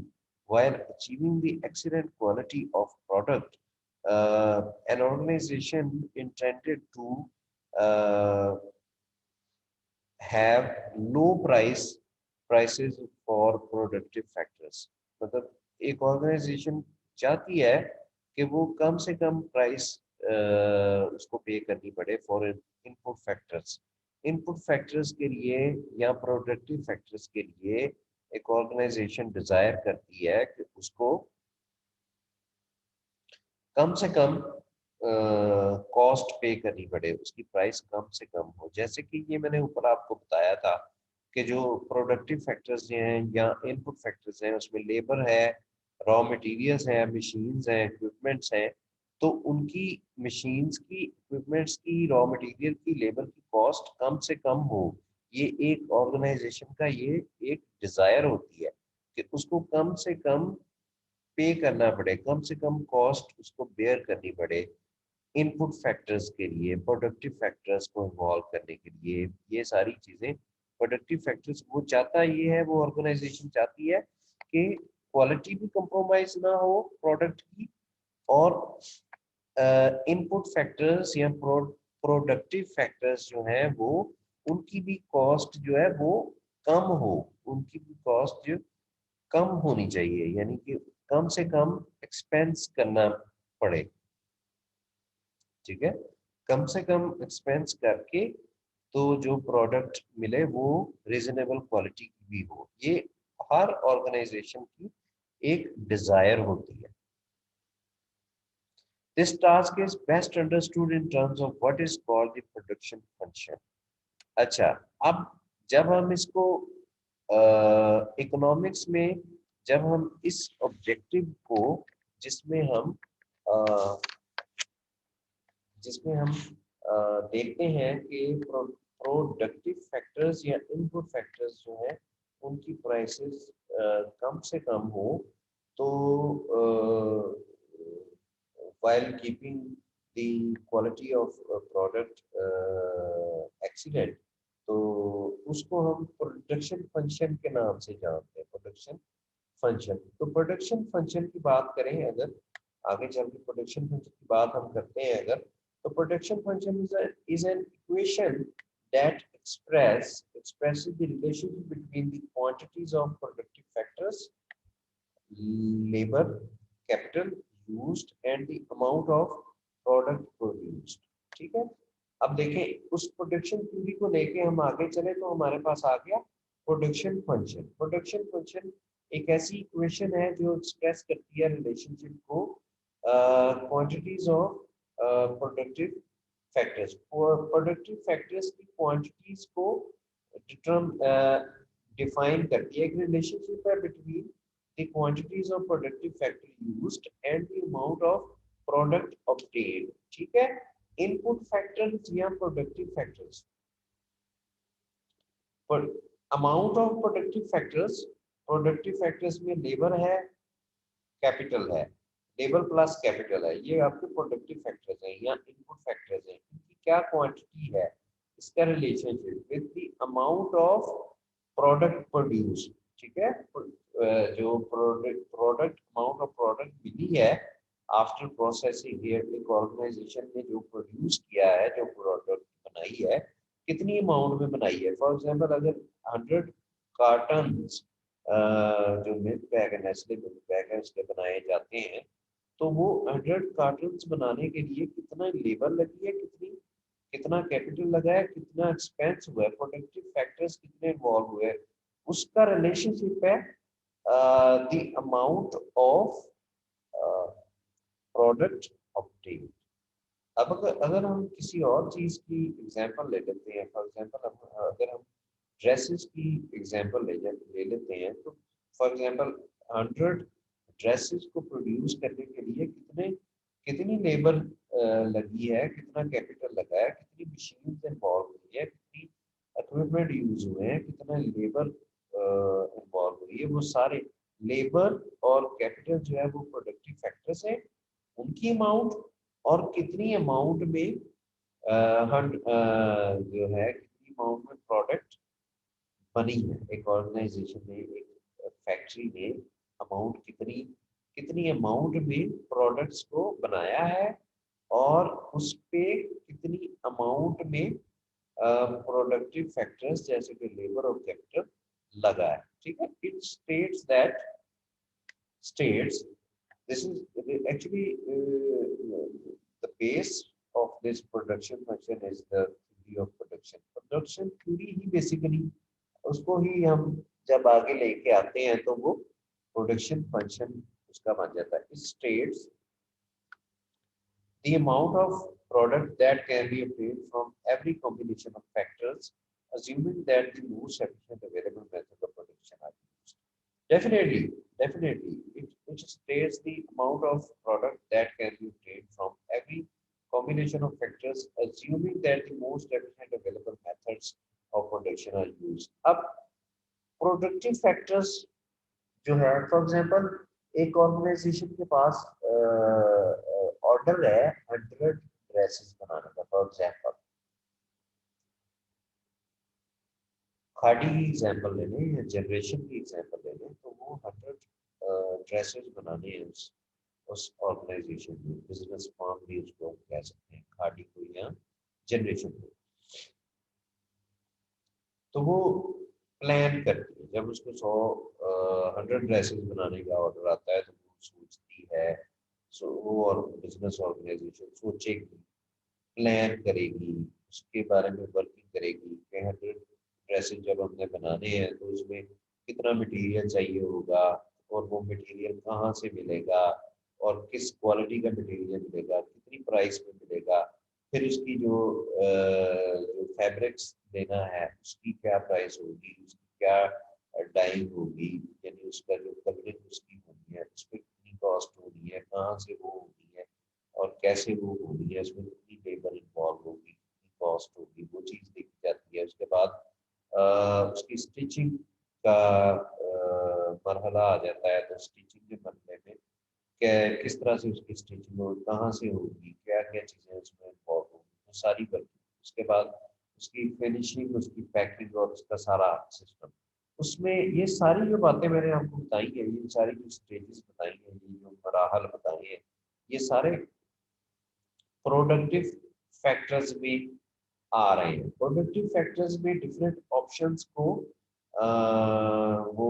while achieving the excellent quality of product. An organization intended to uh, have low prices for productive factors. मतलब एक ऑर्गेनाइजेशन चाहती है कि वो कम से कम प्राइस उसको पे करनी पड़े for input factors. Input factors के लिए या प्रोडक्टिव फैक्टर्स के लिए एक ऑर्गेनाइजेशन डिजायर करती है कि उसको कम से कम कॉस्ट पे करनी पड़े, उसकी प्राइस कम से कम हो। जैसे कि ये मैंने ऊपर आपको बताया था कि जो प्रोडक्टिव फैक्टर्स हैं या इनपुट फैक्टर्स हैं उसमें लेबर है, रॉ मटेरियल्स हैं, मशीन्स हैं, इक्विपमेंट्स हैं। तो उनकी मशीन्स की, इक्विपमेंट्स की, रॉ मटेरियल की, लेबर की कॉस्ट कम से कम हो। ये एक ऑर्गेनाइजेशन का ये एक डिजायर होती है कि उसको कम से कम पे करना पड़े, कम से कम कॉस्ट उसको बेयर करनी पड़े इनपुट फैक्टर्स के लिए, प्रोडक्टिव फैक्टर्स को इन्वॉल्व करने के लिए। ये सारी चीजें प्रोडक्टिव फैक्टर्स वो चाहता ये है, वो ऑर्गेनाइजेशन चाहती है कि क्वालिटी भी कंप्रोमाइज ना हो प्रोडक्ट की और इनपुट फैक्टर्स या प्रोडक्टिव फैक्टर्स जो हैं वो उनकी भी कॉस्ट जो है वो कम हो, उनकी भी कॉस्ट जो कम होनी चाहिए, यानी कि कम से कम एक्सपेंस करना पड़े। ठीक है, कम से कम एक्सपेंस करके तो जो प्रोडक्ट मिले वो रीजनेबल क्वालिटी की भी हो। ये हर ऑर्गेनाइजेशन की एक डिजायर होती है। This task is best understood in terms of what is called the production function. अच्छा, अब जब हम इसको इकोनॉमिक्स में, जब हम इस ऑब्जेक्टिव को जिसमें हम अ, देखते हैं कि प्रोडक्टिव फैक्टर्स या इनपुट फैक्टर्स जो है उनकी प्राइसेस कम से कम हो, तो while keeping the quality of product excellent, तो उसको हम प्रोडक्शन फंक्शन के नाम से जानते हैं, प्रोडक्शन फंक्शन। तो प्रोडक्शन फंक्शन की बात करें अगर, आगे चल के प्रोडक्शन फंक्शन की बात हम करते हैं अगर, तो production function is an equation that expresses the relationship between the quantities of productive factors, labor, capital used and the amount of product produced। ठीक है, अब देखें उस प्रोडक्शन थ्योरी को लेके हम आगे चले तो हमारे पास आ गया प्रोडक्शन फंक्शन। प्रोडक्शन फंक्शन एक ऐसी इक्वेशन है जो एक्सप्रेस करती है रिलेशनशिप को quantities of productive factors. Productive factors की क्वांटिटीज को डिफाइन करती है। एक रिलेशनशिप है between the quantities of productive factor used and the amount of product obtained. ठीक है, इनपुट फैक्टर्स या प्रोडक्टिव फैक्टर्स पर अमाउंट ऑफ प्रोडक्टिव फैक्टर्स में लेबर है, कैपिटल है, लेबर प्लस कैपिटल है, ये आपके प्रोडक्टिव फैक्टर्स हैं या इनपुट फैक्टर्स हैं। इनकी क्या क्वांटिटी है, इसका relationship with the amount of product produce. ठीक है, जो प्रोडक्ट अमाउंट ऑफ प्रोडक्ट मिली है आफ्टर प्रोसेसिंग, एक ऑर्गेनाइजेशन ने जो प्रोड्यूस किया है, जो प्रोडक्ट बनाई है, कितनी अमाउंट में बनाई है। फॉर एग्जांपल अगर 100 कार्टन जो मिल्क बैग है, नेस्ले मिल्क बैग है, उसके बनाए जाते हैं, तो वो 100 कार्टन बनाने के लिए कितना लेबर लगी है, कितना कैपिटल लगा है, कितना एक्सपेंस हुआ है, प्रोडक्टिव फैक्टर्स कितने इन्वॉल्व हुए, उसका रिलेशनशिप है the amount of product obtained. अब अगर हम किसी और चीज की एग्जांपल ले लेते हैं, फॉर एग्जांपल अगर हम ड्रेसेस की एग्जांपल ले लेते हैं, तो फॉर एग्जांपल 100 ड्रेसेस को प्रोड्यूस करने के लिए कितनी लेबर लगी है, कितना कैपिटल लगा है, कितनी मशीन इन्वॉल्व हुई है, कितनी इक्विपमेंट यूज हुए हैं, कितना लेबर इन्वॉल्व हुई है, वो सारे लेबर और कैपिटल जो है वो प्रोडक्टिव फैक्टर्स है। उनकी अमाउंट और कितनी अमाउंट में जो है कितनी अमाउंट में प्रोडक्ट बनी है, एक ऑर्गेनाइजेशन ने, एक फैक्ट्री ने अमाउंट कितनी कितनी अमाउंट में प्रोडक्ट्स को बनाया है और उस पे कितनी अमाउंट में प्रोडक्टिव फैक्टर्स जैसे कि लेबर और कैपिटल लगा है। ठीक है, it states this is actually the base of this production function is the theory of production theory he basically उसको ही हम जब आगे लेके आते हैं तो वो प्रोडक्शन फंक्शन उसका बन जाता है। It states the amount of product that can be obtained from every combination of factors, assuming that the most efficient available method of production are used. Definitely, it states the amount of product that can be obtained from every combination of factors, assuming that the most efficient available methods of production are used. अब प्रोडक्टिव फैक्टर्स जो है, फॉर एग्जांपल एक ऑर्गेनाइजेशन के पास ऑर्डर है 100 ड्रेसेस बनाने का। फॉर एग्जांपल खादी की एग्जांपल ले लें या जनरेशन की एग्जांपल ले लें, तो वो 100 ड्रेसेस बनाने हैं उस ऑर्गेनाइजेशन में, बिजनेस फॉर्म भी उसको कह सकते हैं, खादी को या जनरेशन को। तो वो प्लान करती है, जब उसको 100 ड्रेसेस बनाने का ऑर्डर आता है तो वो सोचती है, वो और बिजनेस ऑर्गेनाइजेशन सोचेगी, प्लान करेगी, उसके बारे में वर्किंग करेगी कि 100 ड्रेसेस जब हमने बनाने हैं तो उसमें कितना मटेरियल चाहिए होगा और वो मटेरियल कहाँ से मिलेगा और किस क्वालिटी का मटेरियल मिलेगा, कितनी प्राइस में मिलेगा, फिर उसकी जो फैब्रिक्स लेना है उसकी क्या प्राइस होगी, उसकी क्या डाइंग होगी, यानी उसका जो कलरिंग उसकी होनी है, उस पर कितनी कॉस्ट होनी है, कहाँ से वो होनी है और कैसे वो होनी है, उसमें कितनी लेबर इन्वॉल्व होगी, कितनी कॉस्ट होगी, वो चीज़ देखी जाती है। उसके बाद उसकी स्टिचिंग का मरहला आ जाता है, तो स्टिचिंग के मरहले में किस तरह से उसकी स्टिचिंग होगी, कहाँ से होगी, क्या क्या चीज़ें उसमें इन्वॉल्व होगी, वो सारी करती है। उसके बाद उसकी फिनिशिंग, उसकी पैकिंग और उसका सारा सिस्टम, उसमें ये सारी जो बातें मैंने आपको बताई है, ये सारी जो स्टेजेस बताई हैं, ये जो मराहल बताए हैं, ये सारे प्रोडक्टिव फैक्टर्स में आ रहे हैं। प्रोडक्टिव फैक्टर्स में डिफरेंट ऑप्शंस को वो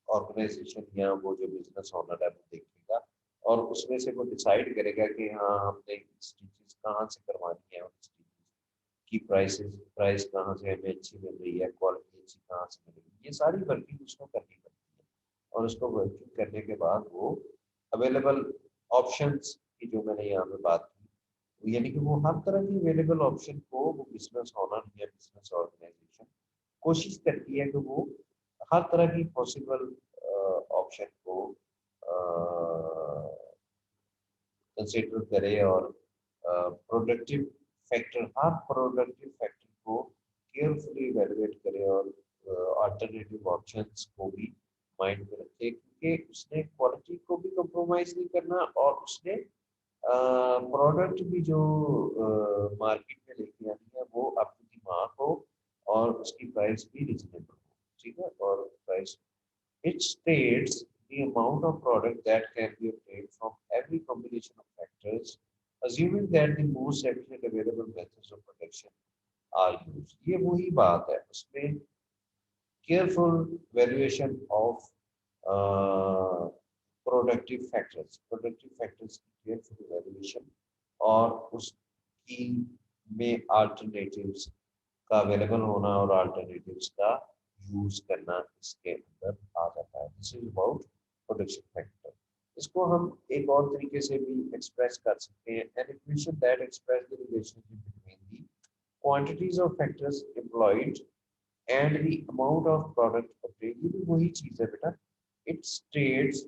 ऑर्गेनाइजेशन या वो जो बिजनेस ओनर है वो देखेगा और उसमें से वो डिसाइड करेगा कि हाँ हमने स्टिचेस कहाँ से करवानी है और की प्राइस कहाँ से हमें अच्छी मिल रही है, क्वालिटी अच्छी कहाँ से मिलेगी, ये सारी वर्किंग उसको करनी पड़ती है। और उसको वर्किंग करने के बाद वो अवेलेबल ऑप्शंस की जो मैंने यहाँ पे बात की, यानी कि वो हर तरह की अवेलेबल ऑप्शन को वो बिजनेस ओनर या बिजनेस ऑर्गेनाइजेशन कोशिश करती है कि वो हर तरह की पॉसिबल ऑप्शन को कंसिडर करे और प्रोडक्टिव फैक्टर, हर प्रोडक्टिव फैक्टर को केयरफुली इवेलुएट करे और अल्टरनेटिव ऑप्शंस को भी माइंड में रखे, क्योंकि उसने क्वालिटी को भी कंप्रोमाइज नहीं करना और उसने प्रोडक्ट भी जो मार्केट में लेके आनी है वो आपकी दिमाग हो और उसकी प्राइस भी रिजनेबल हो, ठीक है। और price it states the amount of product that can be obtained from every combination of factors, assuming that the most efficient available methods of production are used. ये वही बात है, उसमें careful valuation of productive factors की careful evaluation और उसकी में alternatives का अवेलेबल होना और अल्टरनेटिव्स का यूज करना इसके अंदर आ जाता है। This is about production factor. इसको हम एक और तरीके से भी एक्सप्रेस कर सकते हैं, an equation that express the relationship between the quantities of factors employed and the amount of product obtained. ये भी वही चीज है बेटा, it states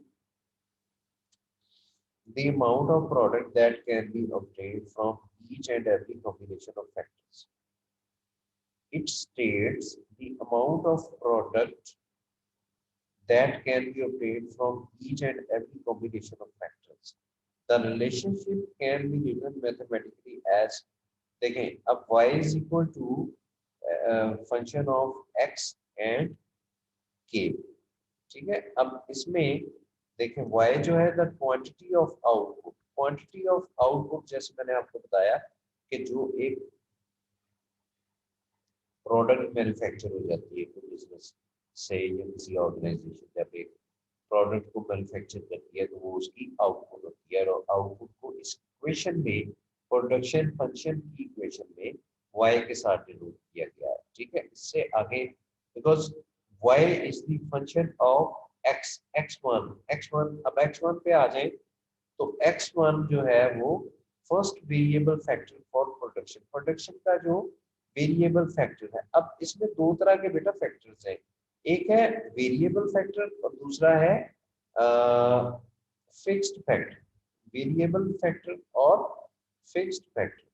the amount of product that can be obtained from each and every combination of factors. It states the amount of product that can be obtained from each and every combination of factors. The relationship can be written mathematically as, देखें अब y is equal to function of x and k, ठीक है। अब इसमें देखें y जो है the quantity of output, quantity of output जैसे मैंने आपको बताया कि जो एक प्रोडक्ट मैन्युफैक्चर हो जाती है कोई बिजनेस से या किसी ऑर्गेनाइजेशन, जब एक प्रोडक्ट को मैन्युफैक्चर करती है तो वो उसकी आउटपुट होती है और आउटपुट को इस इक्वेशन में, प्रोडक्शन फंक्शन की इक्वेशन में y के साथ डिनोट किया गया है, ठीक है। इससे आगे because y is the function of x, x1 अब x1 पे आ जाए तो x1 जो है वो first variable factor for production, production का जो वेरिएबल फैक्टर है। अब इसमें दो तरह के बेटा फैक्टर्स हैं, एक है वेरिएबल फैक्टर और दूसरा है फिक्स्ड फैक्टर। वेरिएबल फैक्टर और फिक्स्ड फैक्टर,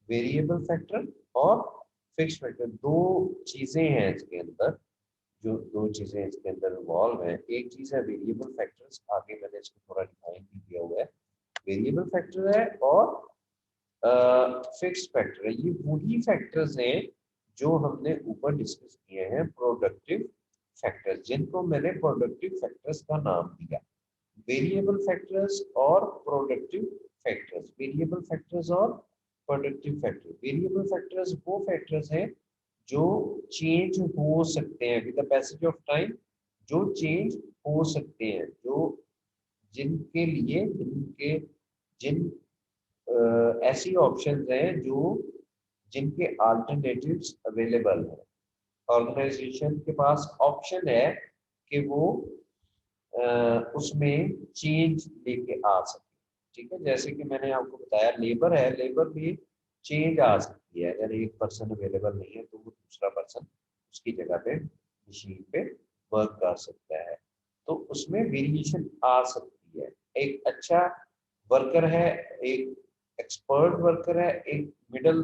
वेरिएबल फैक्टर और फिक्स्ड फैक्टर दो चीजें हैं इसके अंदर, जो दो चीजें इसके अंदर इन्वॉल्व है। एक चीज है वेरिएबल फैक्टर्स, आगे मैंने इसको थोड़ा डिफाइन भी किया हुआ है, वेरिएबल फैक्टर है और फिक्स्ड फैक्टर है। ये वही फैक्टर्स हैं जो हमने ऊपर डिस्कस किए हैं, प्रोडक्टिव फैक्टर्स, जिनको मैंने प्रोडक्टिव फैक्टर्स का नाम दिया, वेरिएबल फैक्टर्स और प्रोडक्टिव फैक्टर्स। वेरिएबल फैक्टर्स और प्रोडक्टिव फैक्टर, वेरिएबल फैक्टर्स वो फैक्टर्स हैं जो चेंज हो सकते हैं with the passage of time, जो चेंज हो सकते हैं, जो जिनके लिए जिन ऐसी ऑप्शंस हैं जो जिनके अल्टरनेटिव्स अवेलेबल हैं, ऑर्गेनाइजेशन के पास ऑप्शन है कि वो उसमें चेंज लेके आ सके, ठीक है। जैसे कि मैंने आपको बताया लेबर है, लेबर में चेंज आ सकती है, अगर एक पर्सन अवेलेबल नहीं है तो वो दूसरा पर्सन उसकी जगह पे मशीन पे वर्क कर सकता है, तो उसमें वेरिएशन आ सकती है। एक अच्छा वर्कर है, एक एक्सपर्ट वर्कर है, एक मिडिल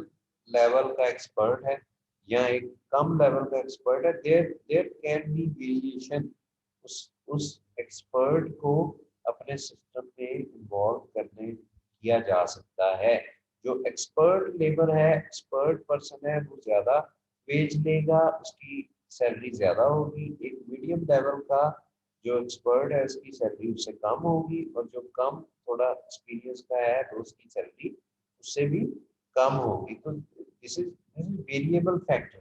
लेवल का एक्सपर्ट है या एक कम लेवल का एक्सपर्ट है, there there can be variation. उस एक्सपर्ट को अपने सिस्टम में इन्वॉल्व करने किया जा सकता है। जो एक्सपर्ट लेबर है, एक्सपर्ट पर्सन है, वो ज्यादा वेज लेगा, उसकी सैलरी ज्यादा होगी। एक मीडियम लेवल का जो एक्सपर्ट है उसकी सैलरी उससे कम होगी और जो कम थोड़ा एक्सपीरियंस का है तो उसकी सैलरी उससे भी कम होगी। तो this is variable factor,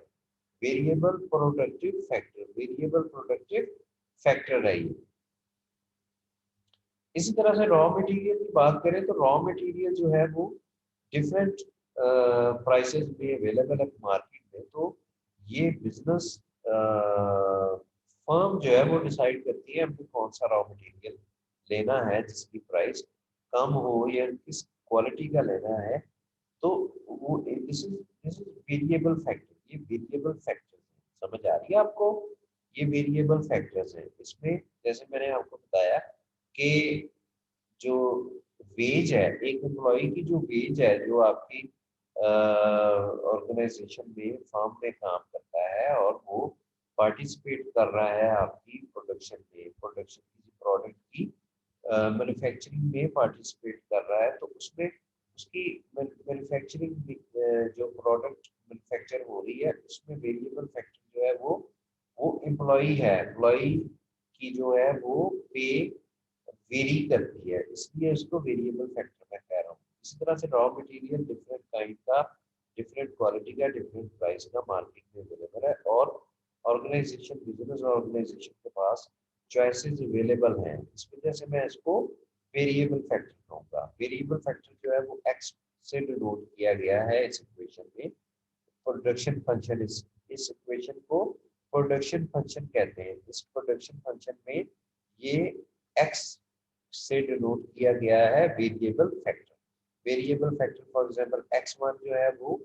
variable productive factor, variable productive factor है ये। इसी तरह से रॉ मटेरियल की बात करें तो रॉ मटेरियल जो है वो डिफरेंट प्राइसेस में अवेलेबल है मार्केट में, तो ये बिजनेस फर्म जो है वो डिसाइड करती है हमें कौन सा रॉ मटेरियल लेना है जिसकी प्राइस कम हो या किस क्वालिटी का लेना है। तो वो दिस इज वेरिएबल फैक्टर, ये वेरिएबल फैक्टर है। समझ आ रही है आपको? ये वेरिएबल फैक्टर्स है इसमें। जैसे मैंने आपको बताया कि जो वेज है, एक एम्प्लॉय की जो वेज है जो आपकी ऑर्गेनाइजेशन में फर्म में काम करता है और वो पार्टिसिपेट कर रहा है आपकी प्रोडक्शन में, प्रोडक्शन किसी प्रोडक्ट की मैन्युफैक्चरिंग में पार्टिसिपेट कर रहा है, तो उसमें उसकी मैन्युफैक्चरिंग जो प्रोडक्ट मैन्युफैक्चर हो रही है उसमें वेरिएबल फैक्टर जो है वो एम्प्लॉय है, एम्प्लॉय की जो है वो पे वेरी करती है, इसलिए इसको वेरिएबल फैक्टर मैं कह रहा हूँ। इसी तरह से रॉ मटेरियल डिफरेंट काइंड का, डिफरेंट क्वालिटी का, डिफरेंट प्राइस का मार्केट में अवेलेबल है और ऑर्गेनाइजेशन, बिजनेस ऑर्गेनाइजेशन के पास चॉइसेस अवेलेबल हैं। इस वजह से मैं इसको वेरिएबल फैक्टर कहूँगा। वेरिएबल फैक्टर जो है वो एक्स से डिनोट किया गया है इस इक्वेशन में। प्रोडक्शन फंक्शन, इस इक्वेशन को प्रोडक्शन फंक्शन कहते हैं। इस प्रोडक्शन फंक्शन में ये एक्स से डिनोट किया गया है variable factor. Variable factor for example x1 जो है वो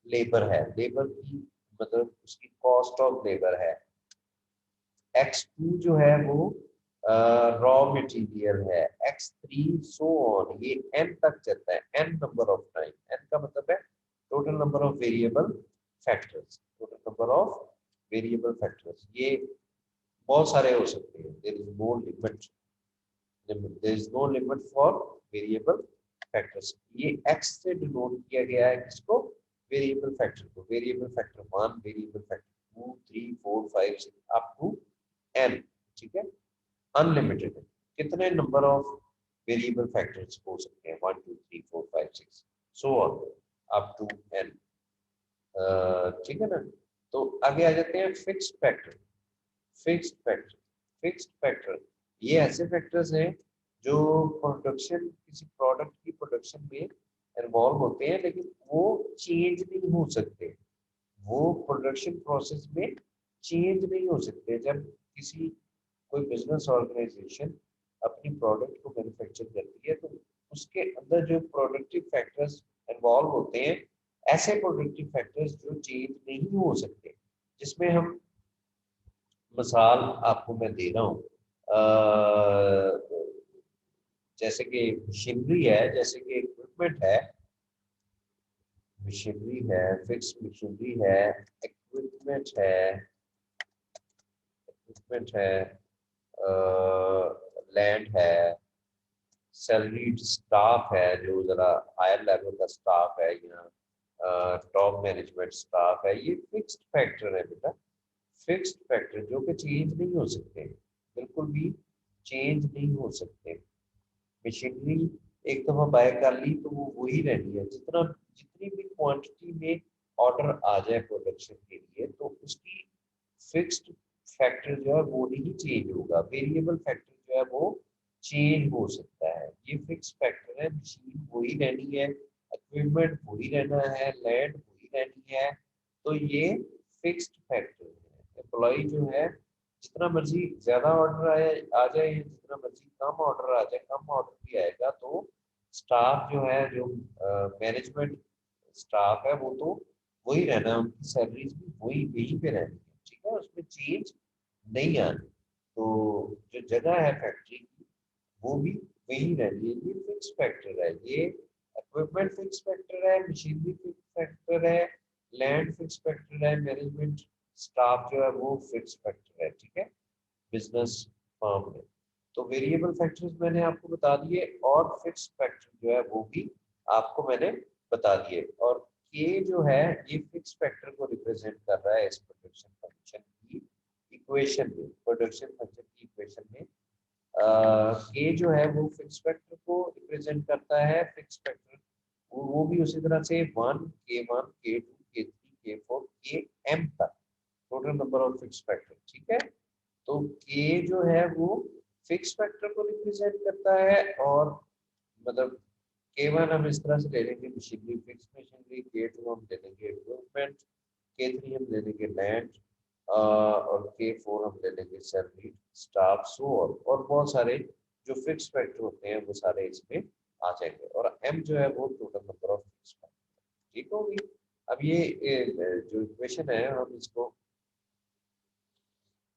लेबर है, लेबर की मतलब उसकी कॉस्ट ऑफ लेबर है। x2 जो है वो रॉ मटेरियल है। x3 सो ऑन, ये n तक चलता है, n number of time. n का मतलब है total number of variable factors, total number of variable factors. ये बहुत सारे हो सकते हैं। There is no limit, there is no limit for variable factors. ये x से डिनोट किया गया है किसको? वेरिएबल फैक्टर को। Variable factor 1, variable factor 2, 3, 4, 5, 6 up to n। ठीक है, अनलिमिटेड है। कितने नंबर ऑफ वेरिएबल फैक्टर्स हो सकते हैं? 1, 2, 3, 4, 5, 6 so on up to n। ठीक है ना? तो आगे आ जाते हैं fixed factor. Fixed factor, fixed factor ये ऐसे फैक्टर्स हैं जो प्रोडक्शन, किसी प्रोडक्ट की प्रोडक्शन में इन्वॉल्व होते हैं लेकिन वो चेंज नहीं हो सकते, वो प्रोडक्शन प्रोसेस में चेंज नहीं हो सकते। जब किसी कोई बिजनेस ऑर्गेनाइजेशन अपनी प्रोडक्ट को मैन्युफैक्चर करती है तो उसके अंदर जो प्रोडक्टिव फैक्टर्स इन्वॉल्व होते हैं, ऐसे प्रोडक्टिव फैक्टर्स जो चेंज नहीं हो सकते, जिसमें हम मिसाल आपको मैं दे रहा हूँ। जैसे कि मशीनरी है, जैसे कि इक्विपमेंट है, मशीनरी है, फिक्स मशीनरी है, इक्विपमेंट है, इक्विपमेंट है, लैंड है, सैलरीड स्टाफ है जो जरा हायर लेवल का स्टाफ है या टॉप मैनेजमेंट स्टाफ है, ये फिक्स्ड फैक्टर है बेटा। फिक्स्ड फैक्टर जो कि चेंज नहीं हो सकते, बिल्कुल भी चेंज नहीं हो सकते। मशीनरी एक दफा बाय कर ली तो वो वही रहनी है, जितना जितनी भी क्वांटिटी में ऑर्डर आ जाए प्रोडक्शन के लिए तो उसकी फिक्स्ड फैक्टर जो है वो नहीं चेंज होगा। वेरिएबल फैक्टर जो है वो चेंज हो सकता है। ये फिक्स फैक्टर है, मशीन वही रहनी है, इक्विपमेंट वही रहना है, लैंड वही रहनी है, तो ये फिक्स्ड फैक्टर है। एम्प्लॉय जो है जितना मर्जी ज्यादा ऑर्डर आए आ जाए या जितना मर्जी कम ऑर्डर आ जाए, कम ऑर्डर भी आएगा तो स्टाफ जो है, जो मैनेजमेंट स्टाफ है वो तो वही रहना है, उनकी सैलरीज भी वही यहीं पे रहनी है। ठीक है, उसमें चेंज नहीं आनी। तो जो जगह है फैक्ट्री की वो भी वही रहनी है। ये फिक्स फैक्टर है, ये इक्विपमेंट फिक्स फैक्टर है, मशीनरी फिक्स फैक्टर है, लैंड फिक्स फैक्टर है, मैनेजमेंट स्टाफ जो है वो फिक्स फैक्टर है। ठीक है, बिजनेस फर्म में। तो वेरिएबल फैक्टर्स मैंने आपको बता दिए और फिक्स फैक्टर जो है वो भी आपको मैंने बता दिए। और ये जो है ये फिक्स फैक्टर को रिप्रेजेंट कर रहा है इस प्रोडक्शन फंक्शन की इक्वेशन में, प्रोडक्शन फंक्शन की इक्वेशन में के जो है वो फिक्स फैक्टर को रिप्रेजेंट करता है। फिक्स फैक्टर वो भी उसी तरह से 1 k1 k2 k3 k4 के m तक total number of fix factor. ठीक है, तो k जो है वो फिक्स फैक्टर को रिप्रेजेंट करता है और मतलब K1 हम इस तरह से ले लेंगे मशीनरी, फिक्स मशीनरी। K2 हम ले लेंगे इक्विपमेंट। K3 हम ले लेंगे लैंड, और K4 हम ले लेंगे सैलरी, स्टाफ, सो और बहुत सारे जो फिक्स फैक्टर होते हैं वो सारे इसमें आ जाएंगे। और M जो है वो total number of fix factor. ठीक होगी। अब जो इक्वेशन है हम इसको,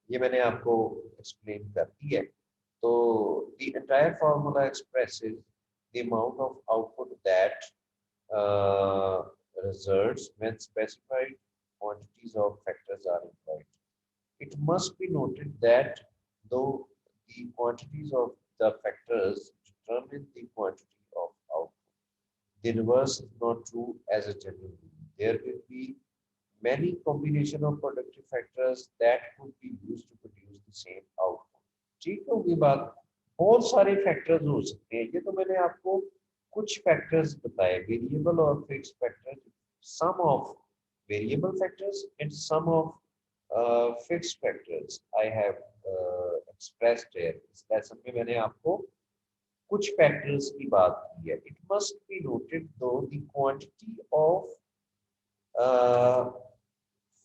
ये मैंने आपको एक्सप्लेन कर दी है। तो the entire formula expresses the amount of output that results when specified quantities of factors are employed. It must be noted that though the quantities of the factors determine the quantity of output, the reverse is not true as a general rule. There will be many combination of productive factors that could be used to produce the same output. ठीक होगी बात। बहुत सारे फैक्टर्स हो सकते हैं। ये तो मैंने आपको कुछ फैक्टर्स बताए, वेरिएबल और fix factor. Some of variable factors and some of fix factors I have expressed here. इस लेसन में मैंने आपको कुछ फैक्टर्स की बात की है। It must be noted though the quantity of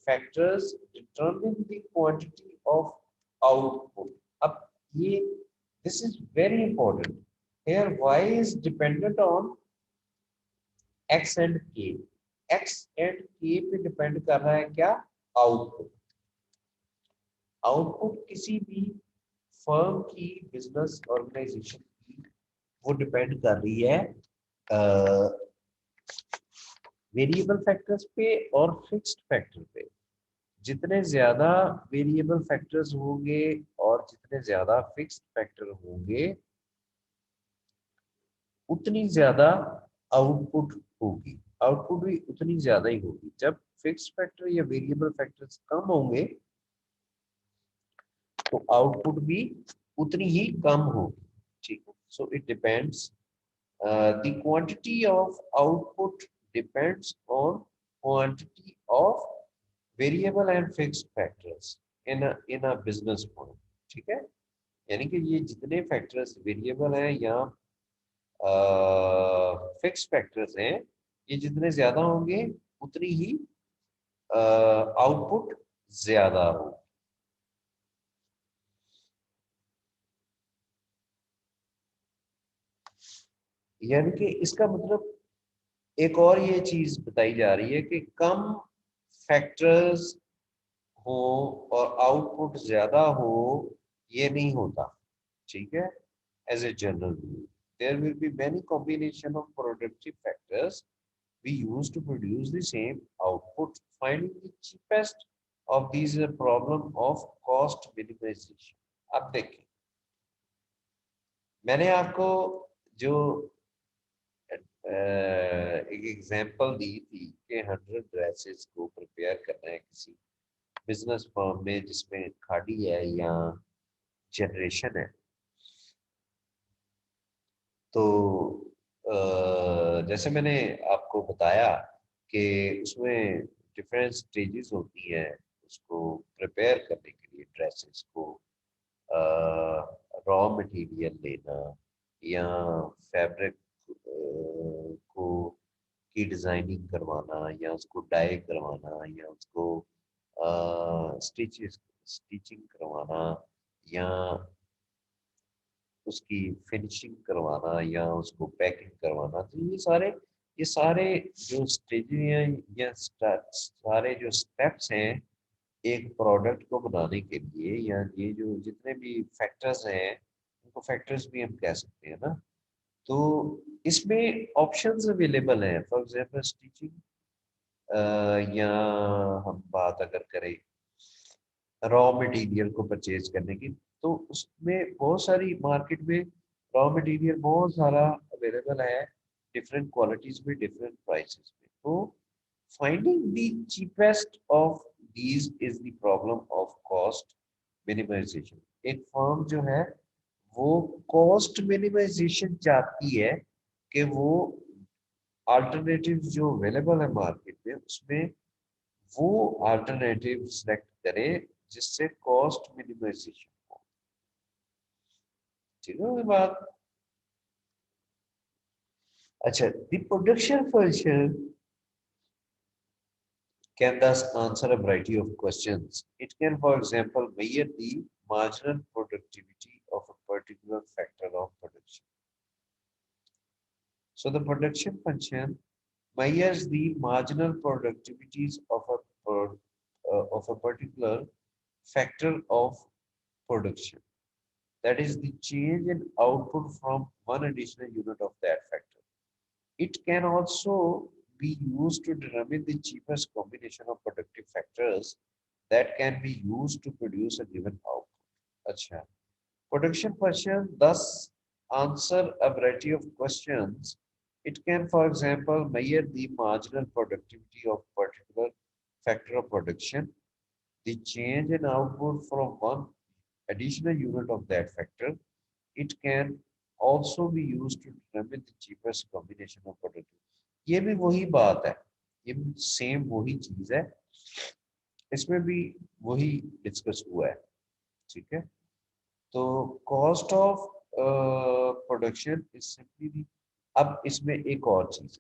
factors determine the quantity of output. Up ये this is very important. Here y is dependent on x and k. x and k पे depend कर रहा है क्या? Output. Output किसी भी फर्म की, बिजनेस ऑर्गेनाइजेशन की, वो डिपेंड कर रही है वेरिएबल फैक्टर्स पे और फिक्स्ड फैक्टर पे। जितने ज्यादा वेरिएबल फैक्टर्स होंगे और जितने ज्यादा फिक्स्ड फैक्टर होंगे उतनी ज्यादा आउटपुट होगी। आउटपुट भी उतनी ज्यादा ही होगी। जब फिक्स्ड फैक्टर या वेरिएबल फैक्टर्स कम होंगे तो आउटपुट भी उतनी ही कम होगी। ठीक है। So it depends, the quantity of output depends on quantity of variable and fixed factors in a business point। ठीक है। यानी कि ये जितने फैक्टर्स वेरिएबल हैं या फिक्स फैक्टर्स हैं, ये जितने ज्यादा होंगे उतनी ही आउटपुट ज्यादा होगी। यानी कि इसका मतलब एक और ये चीज बताई जा रही है कि कम फैक्टर्स हो और आउटपुट ज्यादा हो, ये नहीं होता। ठीक है। As a general rule there will be many combination of productive factors we use to produce the same output. Finding the cheapest of these is a problem of cost minimization। अब देखिए, मैंने आपको जो एक एग्जांपल दी थी कि 100 ड्रेसेस को प्रिपेयर करना है किसी बिजनेस फर्म में जिसमें खाड़ी है या जनरेशन है। तो जैसे मैंने आपको बताया कि उसमें डिफरेंट स्टेजेस होती हैं उसको प्रिपेयर करने के लिए। ड्रेसेस को रॉ मटेरियल लेना या फैब्रिक को की डिजाइनिंग करवाना या उसको डाई करवाना या उसको स्टिचिंग करवाना या उसकी फिनिशिंग करवाना या उसको पैकिंग करवाना। तो ये सारे जो स्टेजेस हैं या सारे जो स्टेप्स हैं एक प्रोडक्ट को बनाने के लिए, या ये जो जितने भी फैक्टर्स हैं उनको फैक्टर्स भी हम कह सकते हैं ना। तो इसमें ऑप्शंस अवेलेबल हैं। फॉर एग्जांपल स्टिचिंग, या हम बात अगर करें रॉ मटेरियल को परचेज करने की, तो उसमें बहुत सारी मार्केट में रॉ मटेरियल बहुत सारा अवेलेबल है, डिफरेंट क्वालिटीज में, डिफरेंट प्राइसेस में। तो finding the cheapest of these is the problem of cost minimisation. एक फर्म जो है वो कॉस्ट मिनिमाइजेशन चाहती है कि वो अल्टरनेटिव जो अवेलेबल है मार्केट में उसमें वो अल्टरनेटिव सेलेक्ट करे जिससे कॉस्ट मिनिमाइजेशन हो। ठीक है बात। अच्छा, the production function can thus answer a variety of questions. It can, for example, measure the marginal productivity of a particular factor of production. So the production function measures the marginal productivities of a particular factor of production. That is the change in output from one additional unit of that factor. It can also be used to determine the cheapest combination of productive factors that can be used to produce a given output. Acha. Production function thus answer a variety of questions. It can, for example, measure the marginal productivity of particular factor of production, the change in output from one additional unit of that factor. It can also be used to determine the cheapest combination of productive. ये भी वही बात है, ये सेम वही चीज है, इसमें भी वही डिस्कस हुआ है, ठीक है। तो cost of production is simply, अब इसमें एक और चीज,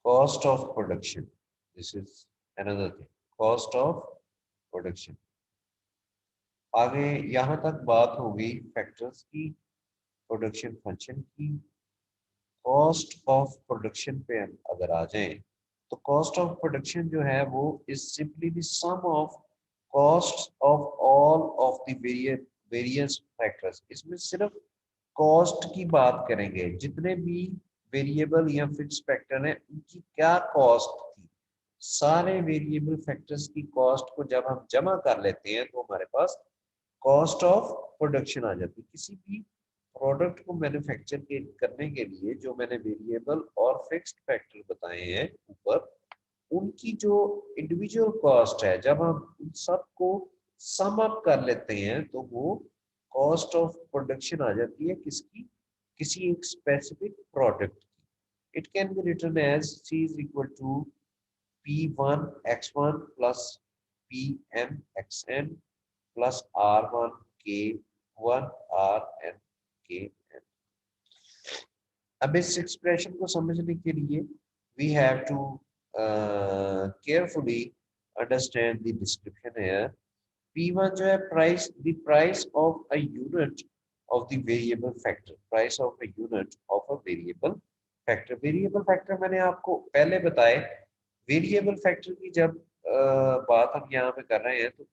cost of production, this is another thing, cost of production. आगे यहाँ तक बात होगी फैक्टर्स की, प्रोडक्शन फंक्शन की। कॉस्ट ऑफ प्रोडक्शन पे हम अगर आ जाएं, तो कॉस्ट ऑफ प्रोडक्शन जो है वो is simply the sum of cost of all of the various factors. इसमें सिर्फ कॉस्ट की बात करेंगे, जितने भी वेरिएबल या फिक्स फैक्टर हैं उनकी क्या कॉस्ट थी, सारे वेरिएबल फैक्टर्स की कॉस्ट को जब हम जमा कर लेते हैं तो हमारे पास कॉस्ट ऑफ प्रोडक्शन आ जाती है। किसी भी प्रोडक्ट को मैन्युफैक्चर करने के लिए जो मैंने वेरिएबल और फिक्स्ड फैक्टर बताए हैं ऊपर, उनकी जो इंडिविजुअल कॉस्ट है, जब हम उन सबको सम अप कर लेते हैं तो वो कॉस्ट ऑफ प्रोडक्शन आ जाती है किसकी, किसी एक स्पेसिफिक प्रोडक्ट की। It can be written as C is equal to P1 X1 plus PM XN plus R1 K1 RN KN। अब इस एक्सप्रेशन को समझने के लिए we have to carefully understand the description here। P1 जो है price, the price of a unit of the variable factor, price of a unit of a variable factor। variable factor मैंने आपको पहले बताए, वेरिएबल फैक्टर की जब बात हम यहाँ पे कर रहे हैं तो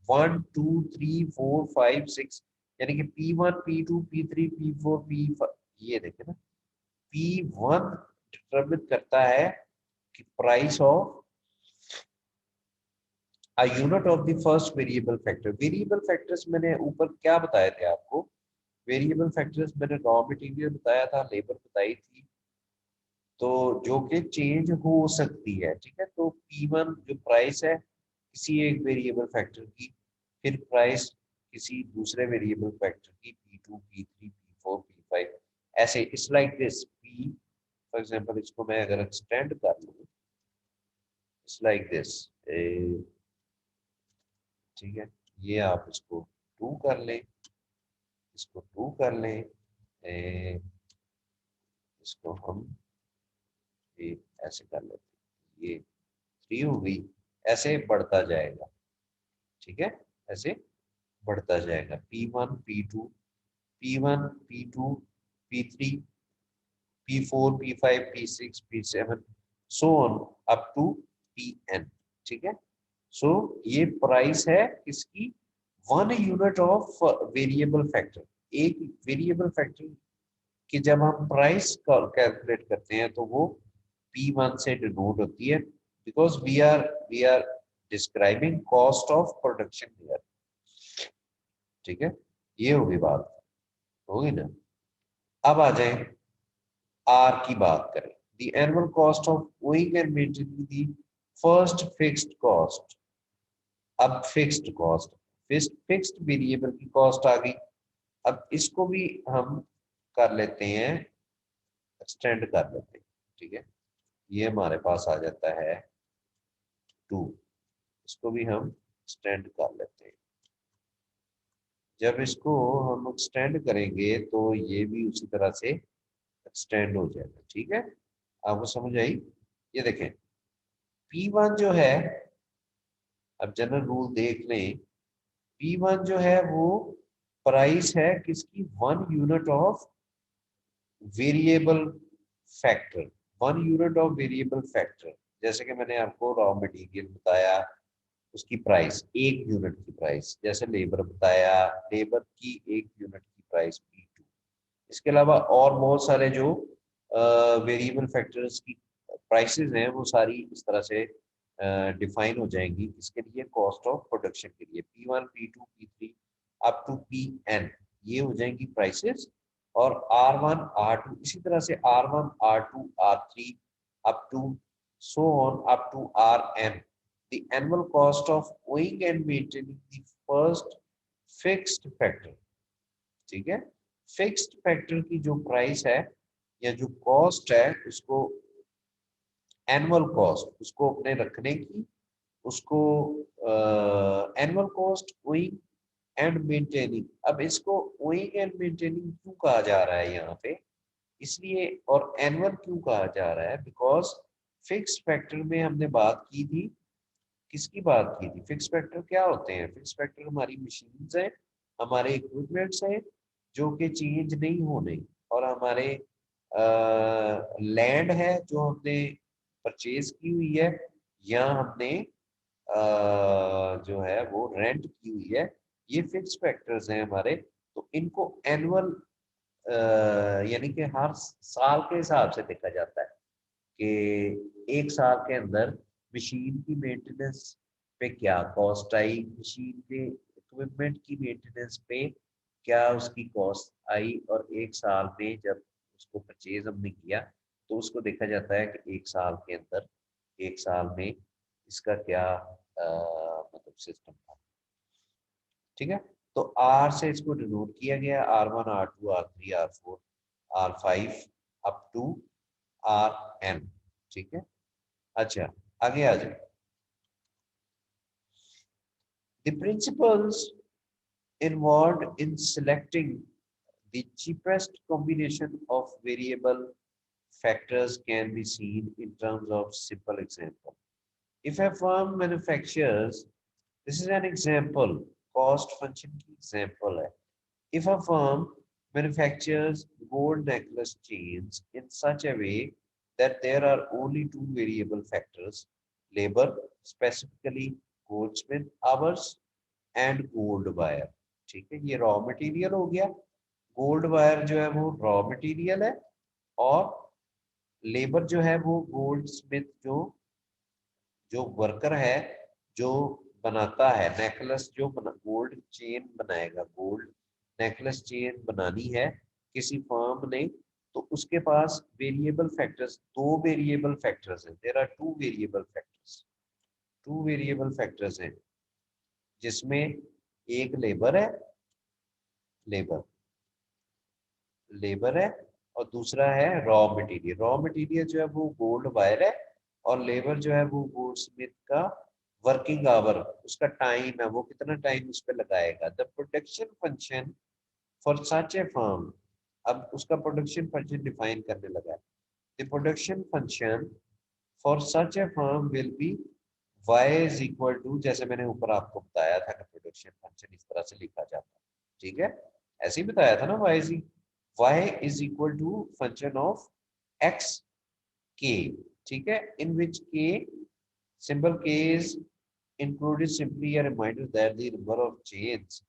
1 2 3 4 5 6, यानी कि P1 P2 P3 P4 P5, ये देखे ना, P1 डिटरमिन करता है कि price of a unit of the first variable factor. Variable factors मैंने ऊपर क्या बताए थे आपको, वेरिएबल फैक्टर्स मैंने रॉ मटेरियल बताया था, लेबर बताई थी, तो जो कि चेंज हो सकती है, ठीक है। तो P1 जो प्राइस है किसी एक वेरिएबल फैक्टर की, फिर प्राइस किसी दूसरे वेरिएबल फैक्टर की, P2 P3 P4 P5, ऐसे it's like this. P for example इसको मैं अगर एक्सटेंड कर लूं, इट्स लाइक दिस, ठीक है। ये आप इसको 2 कर लें, इसको 2 कर लें, इसको हम ये ऐसे कर लेते हैं, ये 3 हो गई, ऐसे बढ़ता जाएगा, ठीक है, ऐसे बढ़ता जाएगा। P1 P2 P1 P2 P3 P4 P5 P6 P7 so on up to Pn, ठीक है। सो ये प्राइस है इसकी, 1 यूनिट ऑफ वेरिएबल फैक्टर। एक वेरिएबल फैक्टर कि जब हम प्राइस कैलकुलेट करते हैं तो वो P1 से डिनोट होती है, because we are describing cost of production here, ठीक है। ये होगी बात, होगी ना। अब आ जाए आर की बात करें, the annual cost of going and maintaining the first fixed cost. अब फिक्स्ड कॉस्ट, फिक्स्ड वेरिएबल की कॉस्ट आ गई। अब इसको भी हम कर लेते हैं, एक्सटेंड कर लेते हैं, ठीक है। ये हमारे पास आ जाता है 2, इसको भी हम एक्सटेंड कर लेते हैं। जब इसको हम एक्सटेंड करेंगे तो ये भी उसी तरह से एक्सटेंड हो जाएगा। ठीक है, आपको समझ आई? ये देखें P1 जो है, अब जनरल रूल देख लें, P1 जो है वो प्राइस है किसकी, 1 unit of variable factor, 1 unit of variable factor. जैसे कि मैंने आपको रॉ मटेरियल बताया, उसकी प्राइस 1 यूनिट की प्राइस, जैसे लेबर बताया, लेबर की 1 यूनिट की प्राइस P2। इसके अलावा और बहुत सारे जो वेरिएबल फैक्टर्स की प्राइसेस हैं वो सारी इस तरह से डिफाइन हो जाएंगी। इसके लिए कॉस्ट ऑफ प्रोडक्शन के लिए P1 P2 P3 up to Pn, ये हो जाएंगी प्राइसेस। और R1 R2 इसी तरह से R1 R2 R3 up to so on up to Rn, the annual cost of owing and maintaining the first fixed factor। ठीक है, फिक्स्ड फैक्टर की जो प्राइस है या जो कॉस्ट है उसको एनुअल कॉस्ट, उसको अपने रखने की, उसको annual cost owing and maintaining. अब इसको ओइंग एंड मेंटेनिंग क्यों कहा जा रहा है यहाँ पे, इसलिए, और एनुअल क्यों कहा जा रहा है, बिकॉज फिक्स्ड फैक्टर में हमने बात की थी, किसकी बात की थी, फिक्स फैक्टर क्या होते हैं, फिक्स फैक्टर हमारी मशीन्स हैं, हमारे इक्विपमेंट्स हैं जो कि चेंज नहीं होने, और हमारे लैंड है जो हमने परचेज की हुई है या हमने जो है वो रेंट की हुई है, ये फिक्स फैक्टर्स हैं हमारे। तो इनको एनुअल यानी कि हर साल के हिसाब से देखा जाता है कि एक साल के अंदर मशीन की मेंटेनेंस पे क्या कॉस्ट आई, मशीन के इक्विपमेंट की मेंटेनेंस पे क्या उसकी कॉस्ट आई, और एक साल में जब उसको परचेज हमने किया तो उसको देखा जाता है कि एक साल के अंदर, एक साल में इसका क्या मतलब सिस्टम था। ठीक है, तो आर से इसको डिनोट किया गया, R1 R2 R3 R4 R5 up to Rn। ठीक है, अच्छा आगे आ जाए। The principles involved in selecting the cheapest combination of variable factors can be seen in terms of simple example. If a firm manufactures, this is an example, cost function की example है। If a firm manufactures gold necklace chains in such a way that there are only two variable factors, labor, specifically goldsmith hours and gold wire। ठीक है, ये रॉ मटेरियल हो गया, गोल्ड वायर जो है वो रॉ मटेरियल है, और लेबर जो है वो गोल्ड स्मिथ जो जो वर्कर है, जो बनाता है नेकलेस, जो गोल्ड चेन बनाएगा, गोल्ड नेकलेस चेन बनानी है किसी फर्म ने, तो उसके पास वेरिएबल फैक्टर्स, दो वेरिएबल फैक्टर्स हैं, there are two variable factors, two variable factors हैं, जिसमें एक लेबर है, लेबर लेबर है, और दूसरा है रॉ मटेरियल। रॉ मटेरियल जो है वो गोल्ड वायर है, और लेबर जो है वो गोल्ड स्मिथ का वर्किंग आवर, उसका टाइम है, वो कितना टाइम उस पर लगाएगा। The production function for such a firm, अब उसका प्रोडक्शन फंक्शन डिफाइन करने लगा है। The production function for such a firm will be y is equal to, जैसे मैंने ऊपर आपको बताया था कि प्रोडक्शन फंक्शन इस तरह से लिखा जाता है। ठीक है, ऐसे ही बताया था ना, y is equal to function of x k। ठीक है, in which k, symbol k is included simply a reminder that the number of chains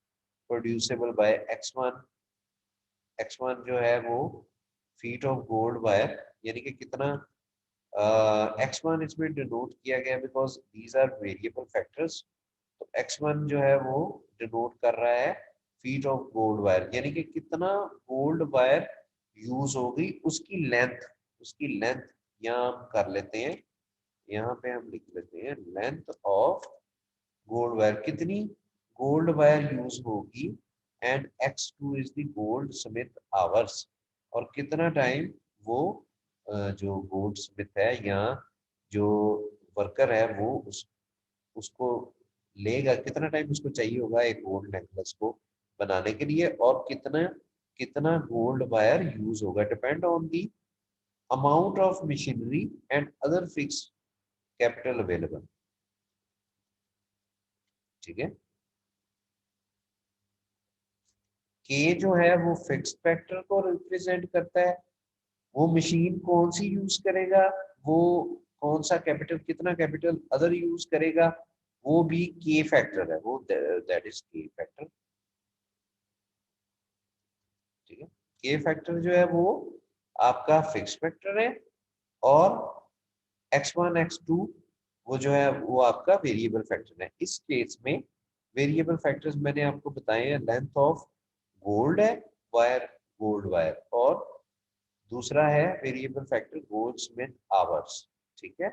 producible by x1 जो है वो फीट ऑफ गोल्ड वायर, यानी कि कितना x1 इसमें डिनोट किया गया because these are variable factors. तो x1 जो है वो डिनोट कर रहा है फीट ऑफ गोल्ड वायर, यानी कि कितना गोल्ड वायर यूज होगी, उसकी लेंथ, उसकी लेंथ यहाँ हम कर लेते हैं, यहाँ पे हम लिख लेते हैं लेंथ ऑफ गोल्ड वायर, कितनी गोल्ड वायर यूज होगी, and x2 is the gold Smith hours, और कितना टाइम वो जो गोल्ड स्मिथ है या जो वर्कर है वो उसको लेगा, कितना टाइम उसको चाहिए होगा एक गोल्ड नेकलेस को बनाने के लिए, और कितना कितना गोल्ड वायर यूज होगा, depend on the amount of machinery and other fix capital available. ठीक है, के जो है वो फिक्स फैक्टर को रिप्रेजेंट करता है। वो मशीन कौन सी यूज करेगा, वो कौन सा कैपिटल, कितना कैपिटल अदर यूज करेगा, वो भी के फैक्टर है, वो दैट इज के फैक्टर। ठीक है, के फैक्टर जो है वो आपका फिक्स फैक्टर है, और x1 x2 वो जो है वो आपका वेरिएबल फैक्टर है। इस केस में वेरिएबल फैक्टर्स मैंने आपको बताए हैं, लेंथ ऑफ गोल्ड है वायर, गोल्ड वायर, और दूसरा है वेरिएबल फैक्टर गोल्डस्मिथ आवर्स। ठीक है,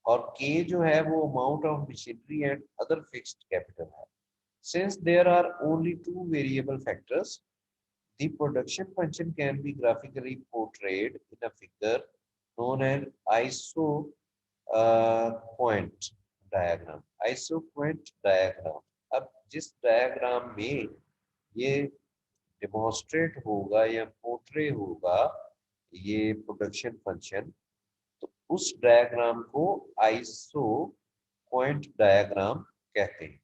और के जो है वो amount of machinery and other fixed capital है। Since there are only two variable factors, the production function can be graphically portrayed in a figure known as iso point diagram। iso point diagram, अब जिस डायग्राम में ये डेमोन्स्ट्रेट होगा या पोर्ट्रे होगा ये प्रोडक्शन फंक्शन, तो उस डायग्राम को आइसो पॉइंट डायग्राम कहते हैं।